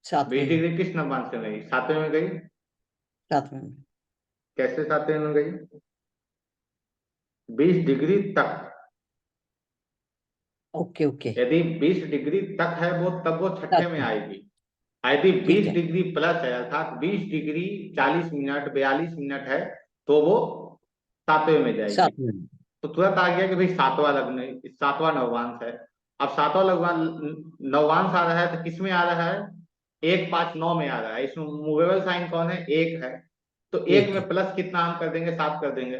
[SPEAKER 5] 7
[SPEAKER 1] बीस
[SPEAKER 5] में।
[SPEAKER 1] डिग्री किस नववांश में गई? सातवें में गई।
[SPEAKER 5] 7 में।
[SPEAKER 1] कैसे सातवें में गई? 20 डिग्री तक।
[SPEAKER 5] Okay okay.
[SPEAKER 1] यदि 20 डिग्री तक है वो, तब वो छठे
[SPEAKER 5] 7
[SPEAKER 1] में
[SPEAKER 5] में।
[SPEAKER 1] आएगी। यदि
[SPEAKER 5] ठीक
[SPEAKER 1] बीस
[SPEAKER 5] है।
[SPEAKER 1] डिग्री प्लस है, अर्थात 20 डिग्री 40 मिनट 42 मिनट है, तो वो सातवें में जाएगी।
[SPEAKER 5] 7 में।
[SPEAKER 1] तो तुरंत आ गया कि भाई सातवां लग्न, सातवां नववांश है। अब सातवां लग्न नववांश आ रहा है तो किस में आ रहा है? 1 5 9 में आ रहा है। इसमें मूवेबल साइन कौन है? एक है। तो एक
[SPEAKER 5] एक है।
[SPEAKER 1] में प्लस कितना हम कर देंगे? 7 कर देंगे।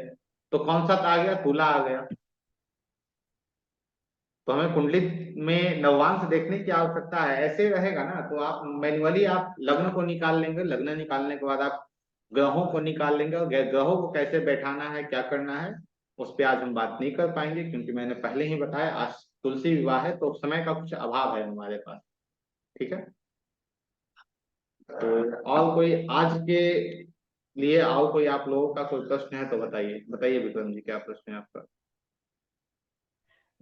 [SPEAKER 1] तो कौन सा आ गया? तुला आ गया। तो हमें कुंडली में नववांश देखने की आवश्यकता है। ऐसे रहेगा ना तो आप मैन्युअली आप लग्न को निकाल लेंगे, लग्न निकालने के बाद आप ग्रहों को निकाल लेंगे, और ग्रहों को कैसे बैठाना है, क्या करना है, उस पर आज हम बात नहीं कर पाएंगे, क्योंकि मैंने पहले ही बताया आज तुलसी विवाह है, तो समय का कुछ अभाव है हमारे पास। ठीक है। तो और कोई आज के लिए, और कोई आप लोगों का कोई प्रश्न है तो बताइए, बताइए विक्रम जी, क्या प्रश्न है आपका?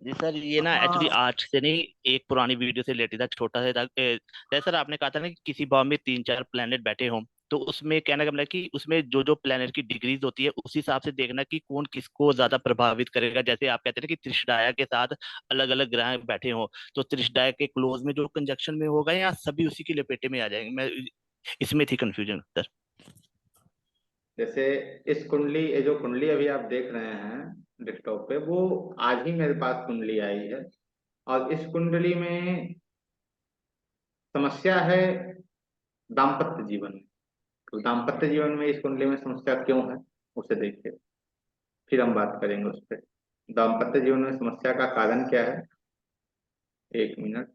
[SPEAKER 6] जी सर, ये ना एक्चुअली
[SPEAKER 4] हाँ
[SPEAKER 6] आज से नहीं, एक पुरानी वीडियो से रिलेटेड था, छोटा सा था। जैसे सर आपने कहा था ना कि किसी भाव में 3 4 प्लेनेट बैठे हों, तो उसमें कहने का मतलब कि उसमें जो जो प्लेनेट की डिग्रीज होती है, उस हिसाब से देखना कि कौन किसको ज्यादा प्रभावित करेगा। जैसे आप कहते हैं ना कि त्रिशदाया के साथ अलग अलग ग्रह बैठे हों, तो त्रिशदाया के क्लोज में जो कंजक्शन में होगा, या सभी उसी के लपेटे में आ जाएंगे। मैं इसमें थी कंफ्यूजन सर।
[SPEAKER 1] जैसे इस कुंडली, ये जो कुंडली अभी आप देख रहे हैं डेस्कटॉप पे, वो आज ही मेरे पास कुंडली आई है। और इस कुंडली में समस्या है दाम्पत्य जीवन में। तो दाम्पत्य जीवन में इस कुंडली में समस्या क्यों है, उसे देखिए, फिर हम बात करेंगे उस पर। दाम्पत्य जीवन में समस्या का कारण क्या है? 1 मिनट।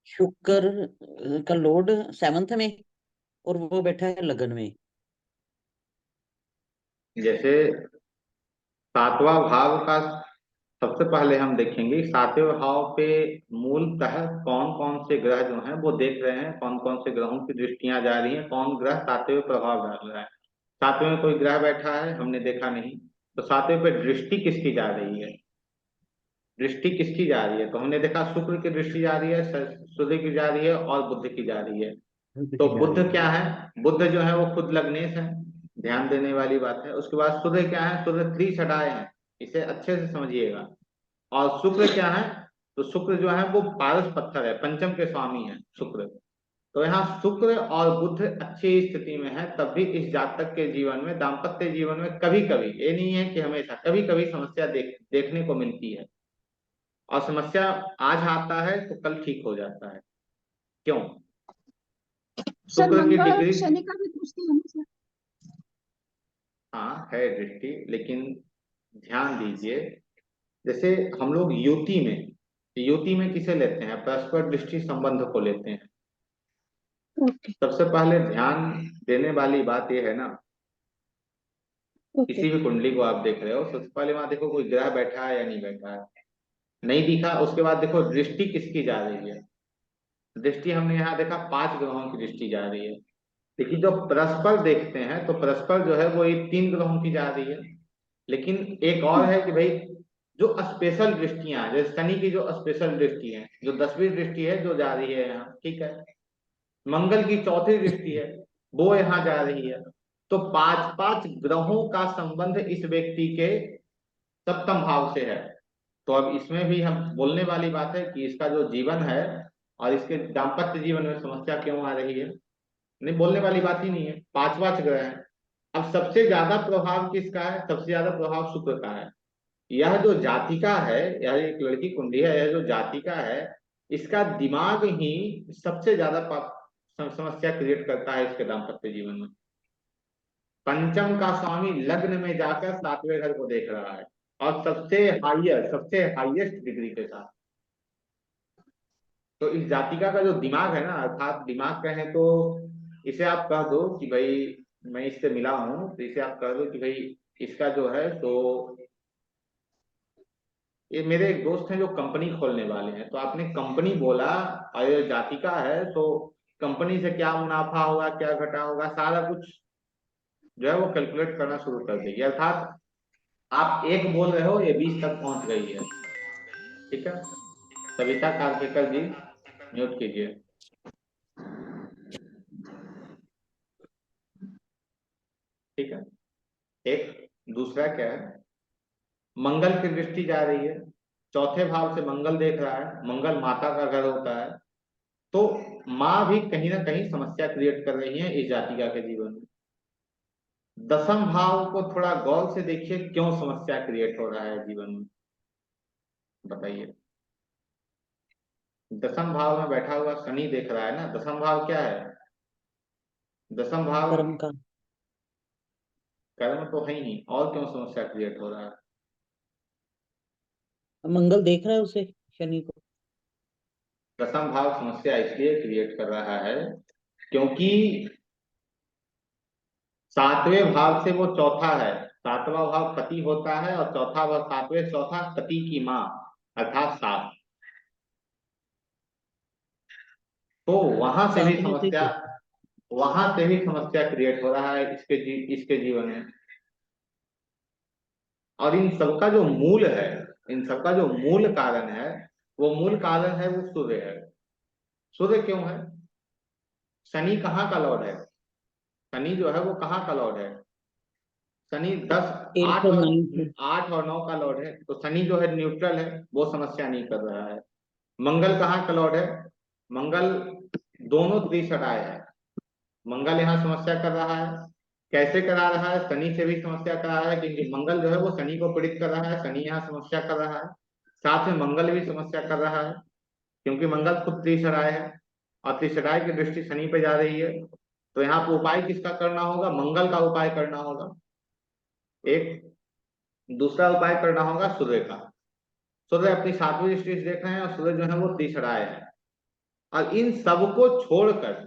[SPEAKER 5] शुक्र का लोड 7th में, और वो बैठा है लगन में।
[SPEAKER 1] जैसे सातवां भाव का सबसे पहले हम देखेंगे, सातवें भाव पे मूलतः कौन कौन से ग्रह जो हैं वो देख रहे हैं, कौन कौन से ग्रहों की दृष्टियां जा रही हैं, कौन ग्रह सातवें प्रभाव डाल रहा है। सातवें में कोई ग्रह बैठा है हमने देखा नहीं, तो सातवें पे दृष्टि किसकी जा रही है? दृष्टि किसकी जा रही है? तो हमने देखा शुक्र की दृष्टि जा रही है, सूर्य की जा रही है, और बुध की जा रही है।
[SPEAKER 5] बुध
[SPEAKER 1] तो
[SPEAKER 5] की जा रही
[SPEAKER 1] बुध
[SPEAKER 5] है।
[SPEAKER 1] क्या है? बुध जो है वो खुद लग्नेश है, ध्यान देने वाली बात है। उसके बाद सूर्य क्या है? सूर्य त्रिछटाए हैं, इसे अच्छे से समझिएगा। और शुक्र क्या है? तो शुक्र जो है वो पारस पत्थर है, पंचम के स्वामी है शुक्र। तो यहाँ शुक्र और बुध अच्छी स्थिति में है, तब भी इस जातक के जीवन में, दाम्पत्य जीवन में, कभी कभी, ये नहीं है कि हमेशा, कभी कभी समस्या देखने को मिलती है। और समस्या आज आता है तो कल ठीक हो जाता है। क्यों?
[SPEAKER 3] सर
[SPEAKER 1] शुक्र की
[SPEAKER 3] मंगल और
[SPEAKER 1] डिग्री,
[SPEAKER 3] शनि का भी पूछते हैं ना सर?
[SPEAKER 1] हाँ है दृष्टि, लेकिन ध्यान दीजिए, जैसे हम लोग युति में किसे लेते हैं? परस्पर दृष्टि संबंध को लेते हैं।
[SPEAKER 3] ओके
[SPEAKER 1] सबसे पहले ध्यान देने वाली बात यह है ना,
[SPEAKER 3] ओके
[SPEAKER 1] किसी भी कुंडली को आप देख रहे हो, सबसे पहले वहां देखो कोई ग्रह बैठा है या नहीं बैठा है। नहीं दिखा, उसके बाद देखो दृष्टि किसकी जा रही है। दृष्टि हमने यहाँ देखा 5 ग्रहों की दृष्टि जा रही है, लेकिन जो परस्पर देखते हैं तो परस्पर जो है वो ये 3 ग्रहों की जा रही है। लेकिन एक और है कि भाई जो स्पेशल दृष्टियां हैं, जैसे शनि की जो स्पेशल दृष्टि है, जो 10वीं दृष्टि है जो जा रही है यहाँ, ठीक है। मंगल की 4थी दृष्टि है, वो यहाँ जा रही है। तो 5-5 ग्रहों का संबंध इस व्यक्ति के सप्तम भाव से है। तो अब इसमें भी हम बोलने वाली बात है कि इसका जो जीवन है और इसके दाम्पत्य जीवन में समस्या क्यों आ रही है, नहीं बोलने वाली बात ही नहीं है। 5 ग्रह है। अब सबसे ज्यादा प्रभाव किसका है? सबसे ज्यादा प्रभाव शुक्र का है। यह जो जातिका है, यह एक लड़की कुंडली है, यह जो जातिका है, इसका दिमाग ही सबसे ज्यादा समस्या क्रिएट करता है इसके दाम्पत्य जीवन में। पंचम का स्वामी लग्न में जाकर 7वें घर को देख रहा है, और सबसे हाईएस्ट डिग्री के साथ। तो इस जातिका का जो दिमाग है ना, अर्थात दिमाग कहें तो इसे आप कह दो कि भाई, मैं इससे मिला हूं तो इसे आप कह दो कि भाई इसका जो है तो, ये मेरे एक दोस्त हैं जो कंपनी खोलने वाले हैं, तो आपने कंपनी बोला और ये जातिका है, तो कंपनी से क्या मुनाफा होगा, क्या घटा होगा, सारा कुछ जो है वो कैलकुलेट करना शुरू कर देगी। अर्थात आप 1 बोल रहे हो, ये 20 तक पहुंच गई है। ठीक है, सविता कारकेकर जी म्यूट कीजिए। ठीक है, एक दूसरा क्या है, मंगल की दृष्टि जा रही है, 4थे भाव से मंगल देख रहा है। मंगल माता का घर होता है, तो माँ भी कहीं ना कहीं समस्या क्रिएट कर रही है इस जातिका के जीवन में। 10म भाव को थोड़ा गौर से देखिए, क्यों समस्या क्रिएट हो रहा है जीवन में, बताइए। 10म भाव में बैठा हुआ शनि देख रहा है ना। 10म भाव क्या है? 10म भाव
[SPEAKER 5] कर्म का।
[SPEAKER 1] कर्म तो है ही नहीं, और क्यों समस्या क्रिएट हो रहा है?
[SPEAKER 5] मंगल देख रहा है उसे, शनि को।
[SPEAKER 1] 10म भाव समस्या इसलिए क्रिएट कर रहा है क्योंकि 7वें भाव से वो चौथा है। 7वां भाव पति होता है और चौथा भाव 7वें, चौथा पति की माँ अर्थात सास। तो
[SPEAKER 5] साथ में से
[SPEAKER 1] वहां से भी समस्या क्रिएट हो रहा है इसके जीवन में। और इन सबका जो मूल है, इन सबका जो मूल कारण है, वो मूल कारण है वो सूर्य है। सूर्य क्यों है? शनि कहाँ का लॉर्ड है? शनि जो है वो कहाँ का लॉर्ड है? शनि 10,
[SPEAKER 5] 8 और 9
[SPEAKER 1] 8 और 9 का लॉर्ड है। तो शनि जो है न्यूट्रल है, वो समस्या नहीं कर रहा है। मंगल कहाँ का लॉर्ड है? मंगल दोनों त्रिशराय है। मंगल यहाँ समस्या कर रहा है। कैसे करा रहा है? शनि से भी समस्या करा रहा है, क्योंकि मंगल जो है वो शनि को पीड़ित कर रहा है। शनि यहाँ समस्या कर रहा है, साथ में मंगल भी समस्या कर रहा है, क्योंकि मंगल खुद त्रिशराय है और त्रिशराय की दृष्टि शनि पे जा रही है। तो यहाँ पे उपाय किसका करना होगा? मंगल का उपाय करना होगा। एक दूसरा उपाय करना होगा सूर्य का। सूर्य अपनी 7वीं दृष्टि से देख रहे हैं और सूर्य जो है वो त्रिशराय है। और इन सबको छोड़कर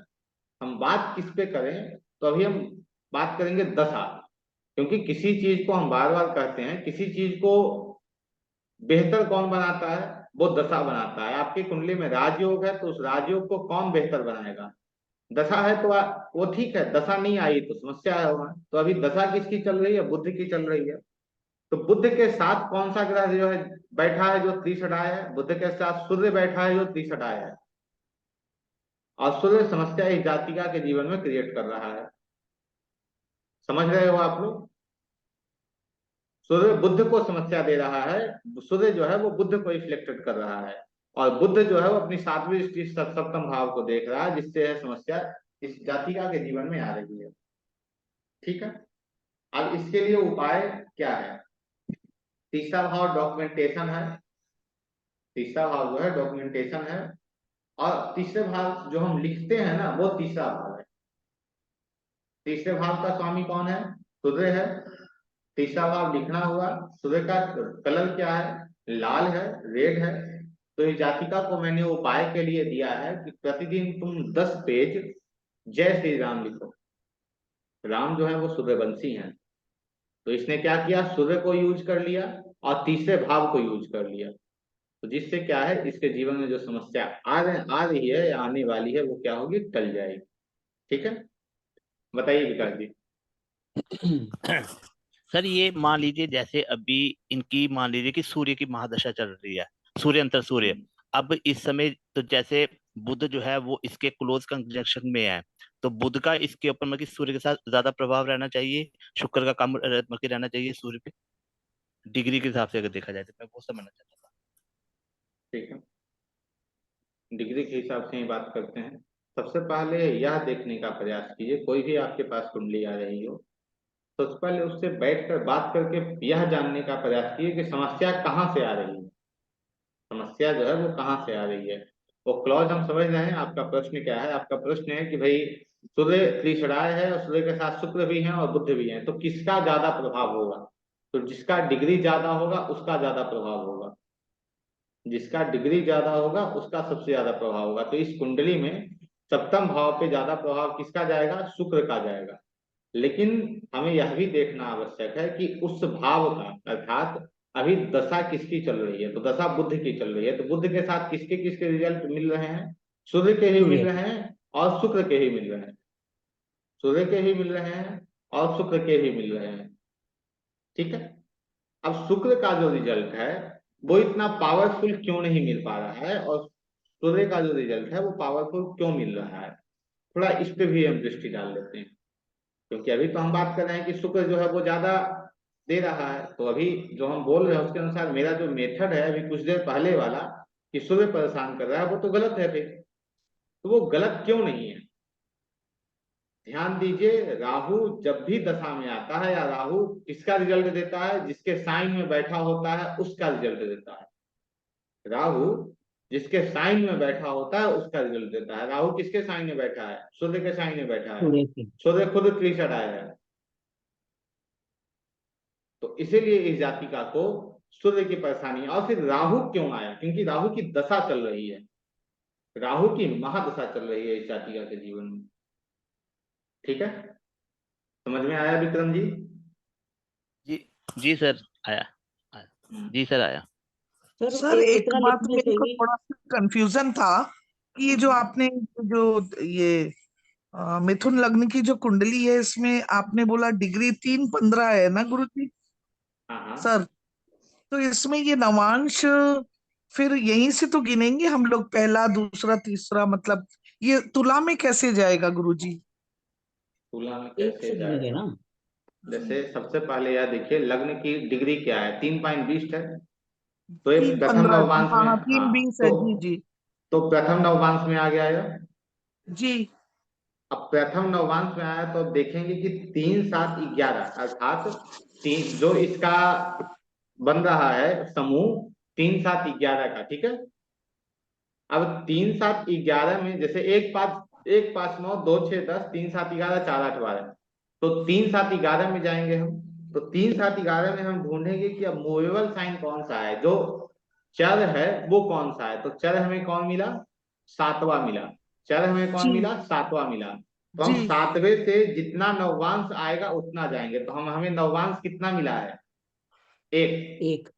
[SPEAKER 1] हम बात किस पे करें, तो अभी हम बात करेंगे दशा। क्योंकि किसी चीज को हम बार बार कहते हैं, किसी चीज को बेहतर कौन बनाता है? वो दशा बनाता है। आपकी कुंडली में राजयोग है, तो उस राजयोग को कौन बेहतर बनाएगा? दशा है तो वो ठीक है, दशा नहीं आई तो समस्या है वहां। तो अभी दशा किसकी चल रही है? बुध की चल रही है। तो बुध के साथ कौन सा ग्रह जो है बैठा है जो त्रिशराय है? बुध के साथ सूर्य बैठा है जो त्रिशराय है। और सूर्य समस्या इस जातिका के जीवन में क्रिएट कर रहा है। समझ रहे हो आप लोग? सूर्य बुध को समस्या दे रहा है। सूर्य जो है वो बुध को रिफ्लेक्टेड कर रहा है, और बुध जो है वो अपनी 7वीं दृष्टि से 7म भाव को देख रहा है, जिससे यह समस्या इस जातिका के जीवन में आ रही है। ठीक है, अब इसके लिए उपाय क्या है? तीसरा भाव डॉक्यूमेंटेशन है। तीसरा भाव जो है डॉक्यूमेंटेशन है, और तीसरे भाव जो हम लिखते हैं ना, वो तीसरा भाव है। तीसरे भाव का स्वामी कौन है? सूर्य है। तीसरा भाव लिखना हुआ। सूर्य का कलर क्या है? लाल है, रेड है। तो इस जातिका को मैंने उपाय के लिए दिया है कि प्रतिदिन तुम 10 पेज जय श्री राम लिखो। राम जो है वो सूर्यवंशी हैं, तो इसने क्या किया, सूर्य को यूज कर लिया और तीसरे भाव को यूज कर लिया। तो जिससे क्या है, इसके जीवन में जो समस्या आ रही है या आने वाली है वो क्या होगी, टल जाएगी। ठीक है, बताइए विकास जी।
[SPEAKER 6] सर ये मान लीजिए जैसे अभी इनकी मान लीजिए कि सूर्य की महादशा चल रही है, सूर्य अंतर सूर्य। अब इस समय तो जैसे बुध जो है वो इसके क्लोज कंजंक्शन में है, तो बुध का इसके ऊपर मतलब कि सूर्य के साथ ज्यादा प्रभाव रहना चाहिए, शुक्र का कम मतलब कि रहना चाहिए सूर्य पे, डिग्री के हिसाब से अगर देखा जाए तो मैं वो समझना चाहता था।
[SPEAKER 1] ठीक है, डिग्री के हिसाब से ही बात करते हैं। सबसे पहले यह देखने का प्रयास कीजिए, कोई भी आपके पास कुंडली आ रही हो, सबसे पहले उससे बैठकर बात करके यह जानने का प्रयास कीजिए कि समस्या कहाँ से आ रही है, समस्या जो है वो कहाँ से आ रही है। वो क्लॉज हम समझ रहे हैं, आपका प्रश्न क्या है, आपका प्रश्न है कि भाई सूर्य त्रिशराय है और सूर्य के साथ शुक्र भी है और बुध भी है, तो किसका ज्यादा प्रभाव होगा। तो जिसका डिग्री ज्यादा होगा उसका ज्यादा प्रभाव होगा, जिसका डिग्री ज्यादा होगा उसका सबसे ज्यादा प्रभाव होगा। तो इस कुंडली में सप्तम भाव पे ज्यादा प्रभाव किसका जाएगा, शुक्र का जाएगा। लेकिन हमें यह भी देखना आवश्यक है कि उस भाव का अर्थात अभी दशा किसकी चल रही है, तो दशा बुध की चल रही है, तो बुध के साथ किसके किसके रिजल्ट मिल रहे हैं, सूर्य के ही मिल
[SPEAKER 5] सूर्य
[SPEAKER 1] रहे हैं और शुक्र के ही मिल रहे हैं, सूर्य के ही मिल रहे हैं और शुक्र के ही मिल रहे हैं। ठीक है, अब शुक्र का जो रिजल्ट है वो इतना पावरफुल क्यों नहीं मिल पा रहा है और सूर्य का जो रिजल्ट है वो पावरफुल क्यों मिल रहा है, थोड़ा इस पे भी हम दृष्टि डाल लेते हैं। क्योंकि अभी तो हम बात कर रहे हैं कि शुक्र जो है वो ज्यादा दे रहा है, तो अभी जो हम बोल रहे हैं उसके अनुसार मेरा जो मेथड है अभी कुछ देर पहले वाला कि सूर्य परेशान कर रहा है वो तो गलत है फिर। तो वो गलत क्यों नहीं है, ध्यान दीजिए, राहु जब भी दशा में आता है या राहु किसका रिजल्ट देता है, जिसके साइन में बैठा होता है उसका रिजल्ट देता है। राहु जिसके साइन में बैठा होता है उसका रिजल्ट देता है। राहु किसके साइन में बैठा है, सूर्य के साइन में बैठा है,
[SPEAKER 5] सूर्य की।
[SPEAKER 1] सूर्य खुद त्रिशराय है। तो इसीलिए इस जातिका को सूर्य की परेशानी। और फिर राहु क्यों आया, क्योंकि राहु की दशा चल रही है, राहु की महादशा चल रही है इस जातिका के जीवन में। ठीक है, समझ में आया विक्रम जी।
[SPEAKER 6] जी जी सर, आया आया जी सर आया।
[SPEAKER 5] सर
[SPEAKER 4] सर एक
[SPEAKER 5] इतना
[SPEAKER 4] बात
[SPEAKER 5] लिखने
[SPEAKER 4] मेरे
[SPEAKER 5] से
[SPEAKER 4] को
[SPEAKER 5] ही
[SPEAKER 4] थोड़ा सा कंफ्यूजन था कि ये जो आपने जो ये मिथुन लग्न की जो कुंडली है इसमें आपने बोला डिग्री 3-15 है ना गुरुजी।
[SPEAKER 1] हाँ हाँ,
[SPEAKER 4] सर तो इसमें ये नवांश फिर यहीं से तो गिनेंगे हम लोग, पहला दूसरा तीसरा, मतलब ये तुला में कैसे जाएगा गुरुजी।
[SPEAKER 1] तुला में
[SPEAKER 5] एक
[SPEAKER 1] कैसे
[SPEAKER 5] से गिनेंगे
[SPEAKER 1] जाएगा।
[SPEAKER 5] ना।
[SPEAKER 1] जैसे सबसे पहले यह देखिए लग्न की डिग्री क्या है, 3.20 है, तो ये
[SPEAKER 4] तीन
[SPEAKER 1] प्रथम
[SPEAKER 4] पंद्रह
[SPEAKER 1] नवमांश
[SPEAKER 4] हाँ
[SPEAKER 1] में,
[SPEAKER 4] हाँ
[SPEAKER 1] हाँ
[SPEAKER 4] 3-20 है,
[SPEAKER 1] तो
[SPEAKER 4] जी जी
[SPEAKER 1] प्रथम नवमांश में आ गया यह।
[SPEAKER 4] जी।
[SPEAKER 1] अब प्रथम नवमांश में आया तो अब देखेंगे कि 3 7 11 अर्थात तीन जो इसका बन रहा है समूह 3 7 11 का। ठीक है, अब 3 7 11 में जैसे 1 5 9 2 6 10 3 7 11 4 8 12, तो 3 7 11 में जाएंगे हम। तो 3 7 11 में हम ढूंढेंगे कि अब मूवेबल साइन कौन सा है, जो चर है वो कौन सा है। तो चर हमें कौन मिला, सातवां मिला। चर हमें कौन
[SPEAKER 4] जी
[SPEAKER 1] मिला, सातवां मिला। तो हम
[SPEAKER 4] जी
[SPEAKER 1] सातवें से जितना नववांश आएगा उतना जाएंगे, तो हमें नववांश कितना मिला है, 1।
[SPEAKER 5] एक।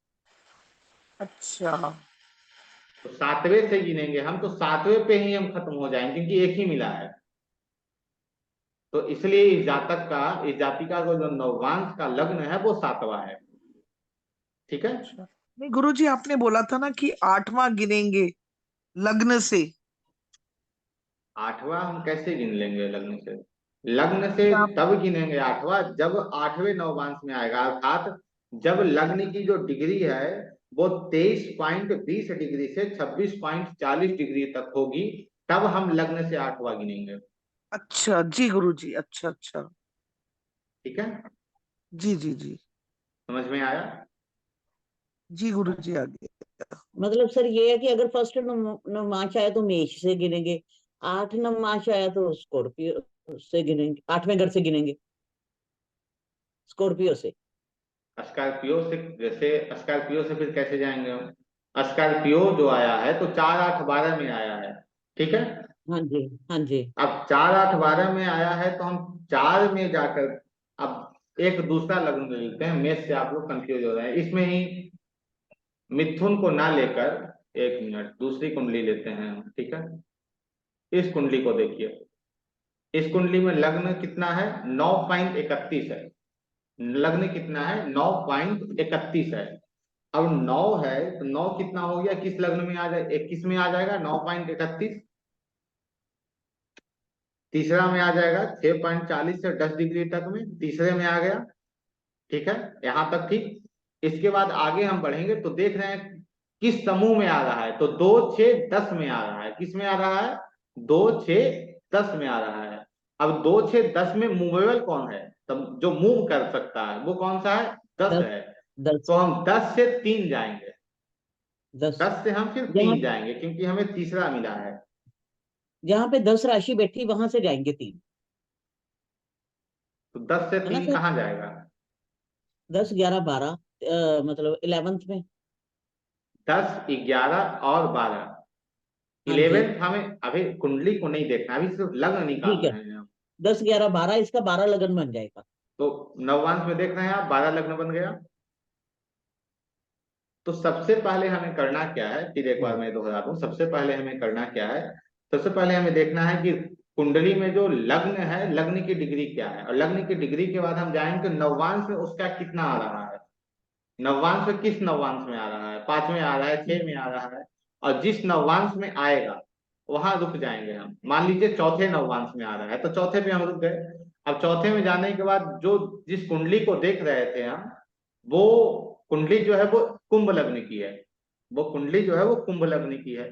[SPEAKER 4] अच्छा
[SPEAKER 1] तो सातवें से गिनेंगे हम, तो सातवें पे ही हम खत्म हो जाएंगे क्योंकि एक ही मिला है। तो इसलिए इस जातक का, इस जातिका का जो नववांश का लग्न है वो सातवां है। ठीक है,
[SPEAKER 4] अच्छा। नहीं गुरुजी आपने बोला था ना कि 8वां गिनेंगे लग्न से।
[SPEAKER 1] आठवां हम कैसे गिन लेंगे लग्न से, लग्न से
[SPEAKER 4] आप
[SPEAKER 1] तब गिनेंगे आठवां जब आठवें नववांश में आएगा, अर्थात जब लग्न की जो डिग्री है वो 23.20 डिग्री से 26.40 डिग्री तक होगी, तब हम लग्न से आठवां गिनेंगे।
[SPEAKER 4] अच्छा जी गुरुजी, अच्छा अच्छा,
[SPEAKER 1] ठीक है,
[SPEAKER 4] जी जी जी
[SPEAKER 1] समझ में आया।
[SPEAKER 4] जी गुरुजी आगे।
[SPEAKER 5] मतलब सर ये है कि अगर फर्स्ट नवमांश आया तो मेष से गिनेंगे, 8 नवमांश आया तो स्कॉर्पियो से गिनेंगे, 8वें घर से गिनेंगे, स्कॉर्पियो से।
[SPEAKER 1] स्कॉर्पियो से, जैसे स्कॉर्पियो से फिर कैसे जाएंगे हम, स्कॉर्पियो जो आया है तो 4 8 12 में आया है। ठीक है,
[SPEAKER 5] हाँ जी, हाँ जी।
[SPEAKER 1] अब 4 8 12 में आया है तो हम 4 में जाकर अब एक दूसरा लग्न ले लेते हैं। मेष से आप लोग कंफ्यूज हो रहे हैं, इसमें ही मिथुन को ना लेकर 1 मिनट दूसरी कुंडली लेते हैं हम, ठीक है। इस कुंडली को देखिए, इस कुंडली में लग्न कितना है, 9.31 है। लग्न कितना है, 9.31 है। अब 9 है तो 9 कितना हो गया, किस लग्न में आ जाए, 21 में आ जाएगा 9.31। तीसरा में आ जाएगा 6.40 से 10 डिग्री तक में, तीसरे में आ गया, ठीक है, यहां तक ठीक। इसके बाद आगे हम बढ़ेंगे तो देख रहे हैं किस समूह में आ रहा है, तो 2 6 10 में आ रहा है। किस में आ रहा है, 2 6 10 में आ रहा है। अब 2 6 10 में मूवेबल कौन है, तब जो मूव कर सकता है वो कौन सा है, 10
[SPEAKER 5] 10
[SPEAKER 1] है।
[SPEAKER 5] 10
[SPEAKER 1] तो हम 10 से 3 जाएंगे,
[SPEAKER 5] 10
[SPEAKER 1] 10 से हम फिर
[SPEAKER 5] जहाँ
[SPEAKER 1] 3 जाएंगे क्योंकि हमें तीसरा मिला है।
[SPEAKER 5] जहाँ पे 10 राशि बैठी वहां से जाएंगे 3,
[SPEAKER 1] तो 10 से
[SPEAKER 5] है ना
[SPEAKER 1] 3
[SPEAKER 5] सर?
[SPEAKER 1] कहाँ जाएगा,
[SPEAKER 5] 10 11 12 मतलब 11th में।
[SPEAKER 1] 10 11 और 12।
[SPEAKER 5] हाँ जी,
[SPEAKER 1] 11th हमें अभी कुंडली को नहीं देखना, अभी सिर्फ लग्न निकाल
[SPEAKER 5] ठीक है।
[SPEAKER 1] रहे हैं हम।
[SPEAKER 5] 10 11 12 इसका 12 लगन बन जाएगा।
[SPEAKER 1] तो नवांश में देख रहे हैं आप, 12 लग्न बन गया। तो सबसे पहले हमें करना क्या है, फिर एक बार मैं दोहरा दूं, सबसे पहले हमें करना क्या है, सबसे पहले हमें देखना है कि कुंडली में जो लग्न है, लग्न की डिग्री क्या है, और लग्न की डिग्री के बाद हम जाएंगे नवांश में उसका कितना आ रहा है। नवांश में किस नवांश में आ रहा है, 5 में आ रहा है, 6 में आ रहा है, और जिस नवांश में आएगा वहां रुक जाएंगे हम। मान लीजिए चौथे नवांश में आ रहा है तो चौथे पे हम रुक गए। अब चौथे में जाने के बाद जो जिस कुंडली को देख रहे थे हम, वो कुंडली जो है वो कुंभ लग्न की है। वो कुंडली जो है वो कुंभ लग्न की है।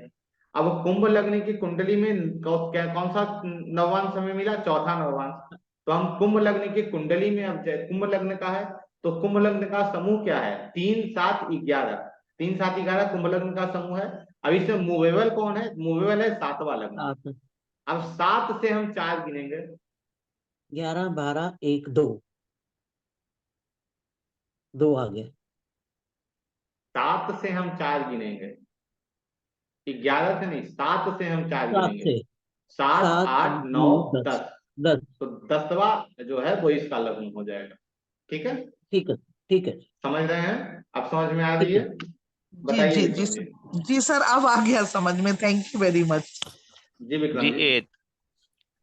[SPEAKER 1] अब कुंभ लग्न की कुंडली में कौन सा नवांश हमें मिला, चौथा नवांश। तो हम कुंभ लग्न की कुंडली में, अब कुंभ लग्न का है तो कुंभ लग्न का समूह क्या है, 3 7 11। 3 7 11 कुंभ लग्न का समूह है। अब इसमें मूवेबल कौन है, मूवेबल है 7वां लग्न।
[SPEAKER 5] 7
[SPEAKER 1] अब 7 से हम 4 गिनेंगे,
[SPEAKER 5] 11 12 1 2 2 आ गए।
[SPEAKER 1] 7 से हम 4 गिनेंगे, 11 से नहीं, 7 से हम 4
[SPEAKER 5] 7
[SPEAKER 1] गिनेंगे।
[SPEAKER 5] से
[SPEAKER 1] 7
[SPEAKER 5] 7
[SPEAKER 1] 8
[SPEAKER 5] 8
[SPEAKER 1] 9
[SPEAKER 5] 9 10
[SPEAKER 1] 10।
[SPEAKER 5] 10।
[SPEAKER 1] तो 10वां जो है वो इसका लग्न हो जाएगा, ठीक है।
[SPEAKER 5] ठीक है, ठीक है,
[SPEAKER 1] समझ रहे हैं, अब समझ में आ रही
[SPEAKER 5] ठीक
[SPEAKER 1] है,
[SPEAKER 5] है।
[SPEAKER 4] जी
[SPEAKER 1] बताइए
[SPEAKER 4] जी
[SPEAKER 1] विक्रम जी।
[SPEAKER 4] जी सर, अब आ गया समझ में, थैंक यू वेरी मच।
[SPEAKER 1] जी विक्रम
[SPEAKER 6] जी
[SPEAKER 1] जी।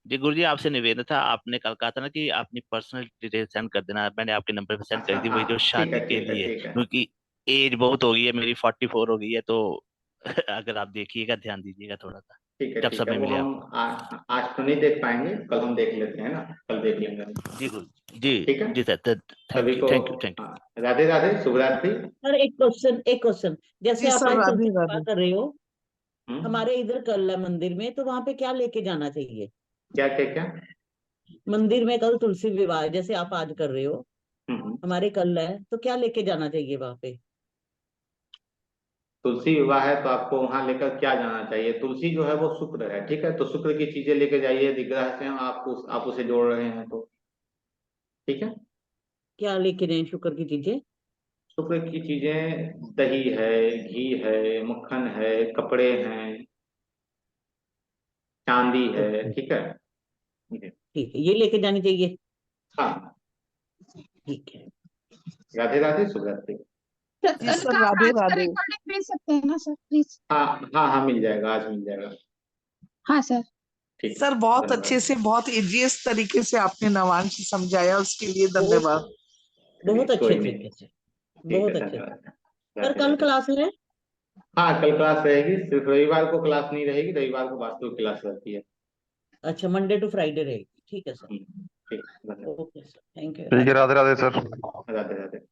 [SPEAKER 6] जी गुरु जी, आपसे निवेदन था, आपने कल कहा था ना कि अपनी पर्सनल डिटेल सेंड कर देना, मैंने आपके नंबर पे सेंड
[SPEAKER 1] अच्छा
[SPEAKER 6] कर दी,
[SPEAKER 1] हाँ,
[SPEAKER 6] वही जो
[SPEAKER 1] ठीक है
[SPEAKER 6] शादी के
[SPEAKER 1] ठीक है
[SPEAKER 6] लिए,
[SPEAKER 1] ठीक है
[SPEAKER 6] क्योंकि एज बहुत हो गई है मेरी, 44 हो गई है, तो अगर आप देखिएगा, ध्यान दीजिएगा थोड़ा सा, जब
[SPEAKER 1] ठीक है,
[SPEAKER 6] समय
[SPEAKER 1] वो
[SPEAKER 6] मिले
[SPEAKER 1] हम
[SPEAKER 6] आपको।
[SPEAKER 1] आज तो नहीं देख पाएंगे, कल हम देख लेते हैं ना, कल देख लेंगे हम।
[SPEAKER 6] जी गुरु जी।
[SPEAKER 1] ठीक है,
[SPEAKER 6] जी सर,
[SPEAKER 1] सभी
[SPEAKER 6] थैंक यू
[SPEAKER 1] को
[SPEAKER 6] थैंक यू थैंक
[SPEAKER 1] हाँ, राधे राधे, शुभ रात्रि।
[SPEAKER 5] सर एक क्वेश्चन, जैसे
[SPEAKER 4] जी
[SPEAKER 5] आप
[SPEAKER 4] सर,
[SPEAKER 5] आज
[SPEAKER 4] राधे
[SPEAKER 5] तुलसी विवाह
[SPEAKER 4] राधे।
[SPEAKER 5] कर रहे हो,
[SPEAKER 1] हम्म,
[SPEAKER 5] हमारे इधर कल है मंदिर में, तो वहां पे क्या लेके जाना चाहिए?
[SPEAKER 1] क्या क्या क्या।
[SPEAKER 5] मंदिर में कल तुलसी विवाह है, जैसे आप आज कर रहे हो,
[SPEAKER 1] हम्म,
[SPEAKER 5] हमारे कल है, तो क्या लेके जाना चाहिए वहां पे?
[SPEAKER 1] तुलसी विवाह है तो आपको वहां लेकर क्या जाना चाहिए, तुलसी जो है वो शुक्र है, ठीक है, तो शुक्र की चीजें लेके जाइए, दिग्रह से आप उसे जोड़ रहे हैं तो ठीक है।
[SPEAKER 5] क्या लेके जाए शुक्र की चीजें?
[SPEAKER 1] शुक्र की चीजें दही है, घी है, मक्खन है, कपड़े हैं, चांदी है,
[SPEAKER 5] ओके,
[SPEAKER 1] ठीक है। जी।
[SPEAKER 5] ठीक है, ये लेके जानी चाहिए।
[SPEAKER 1] हाँ,
[SPEAKER 5] ठीक है।
[SPEAKER 1] राधे राधे, शुभ रात्रि।
[SPEAKER 4] जी
[SPEAKER 3] सर
[SPEAKER 4] सर,
[SPEAKER 3] का
[SPEAKER 4] राधे
[SPEAKER 3] आज का
[SPEAKER 4] राधे।
[SPEAKER 3] रिकॉर्डिंग भेज सकते हैं ना सर, प्लीज?
[SPEAKER 1] हाँ हाँ हाँ, मिल जाएगा, आज मिल जाएगा।
[SPEAKER 3] हाँ सर।
[SPEAKER 1] ठीक,
[SPEAKER 4] सर बहुत अच्छे
[SPEAKER 1] धन्यवाद।
[SPEAKER 4] से, बहुत इजिएस्ट तरीके से आपने नवांश समझाया, उसके लिए
[SPEAKER 5] बहुत
[SPEAKER 4] धन्यवाद।
[SPEAKER 5] बहुत अच्छे
[SPEAKER 1] कोई नहीं,
[SPEAKER 5] तरीके से,
[SPEAKER 1] ठीक है,
[SPEAKER 5] बहुत अच्छे से।
[SPEAKER 1] धन्यवाद।
[SPEAKER 5] सर
[SPEAKER 1] राधे
[SPEAKER 5] कल
[SPEAKER 1] राधे।
[SPEAKER 5] क्लास है?
[SPEAKER 1] हाँ, कल क्लास रहेगी, सिर्फ रविवार को क्लास नहीं रहेगी, रविवार को वास्तु क्लास रहती है।
[SPEAKER 5] अच्छा, मंडे टू फ्राइडे रहेगी, ठीक है सर।
[SPEAKER 1] ठीक, धन्यवाद।
[SPEAKER 5] Okay sir, thank you.
[SPEAKER 7] ठीक है, राधे राधे सर।
[SPEAKER 1] राधे राधे।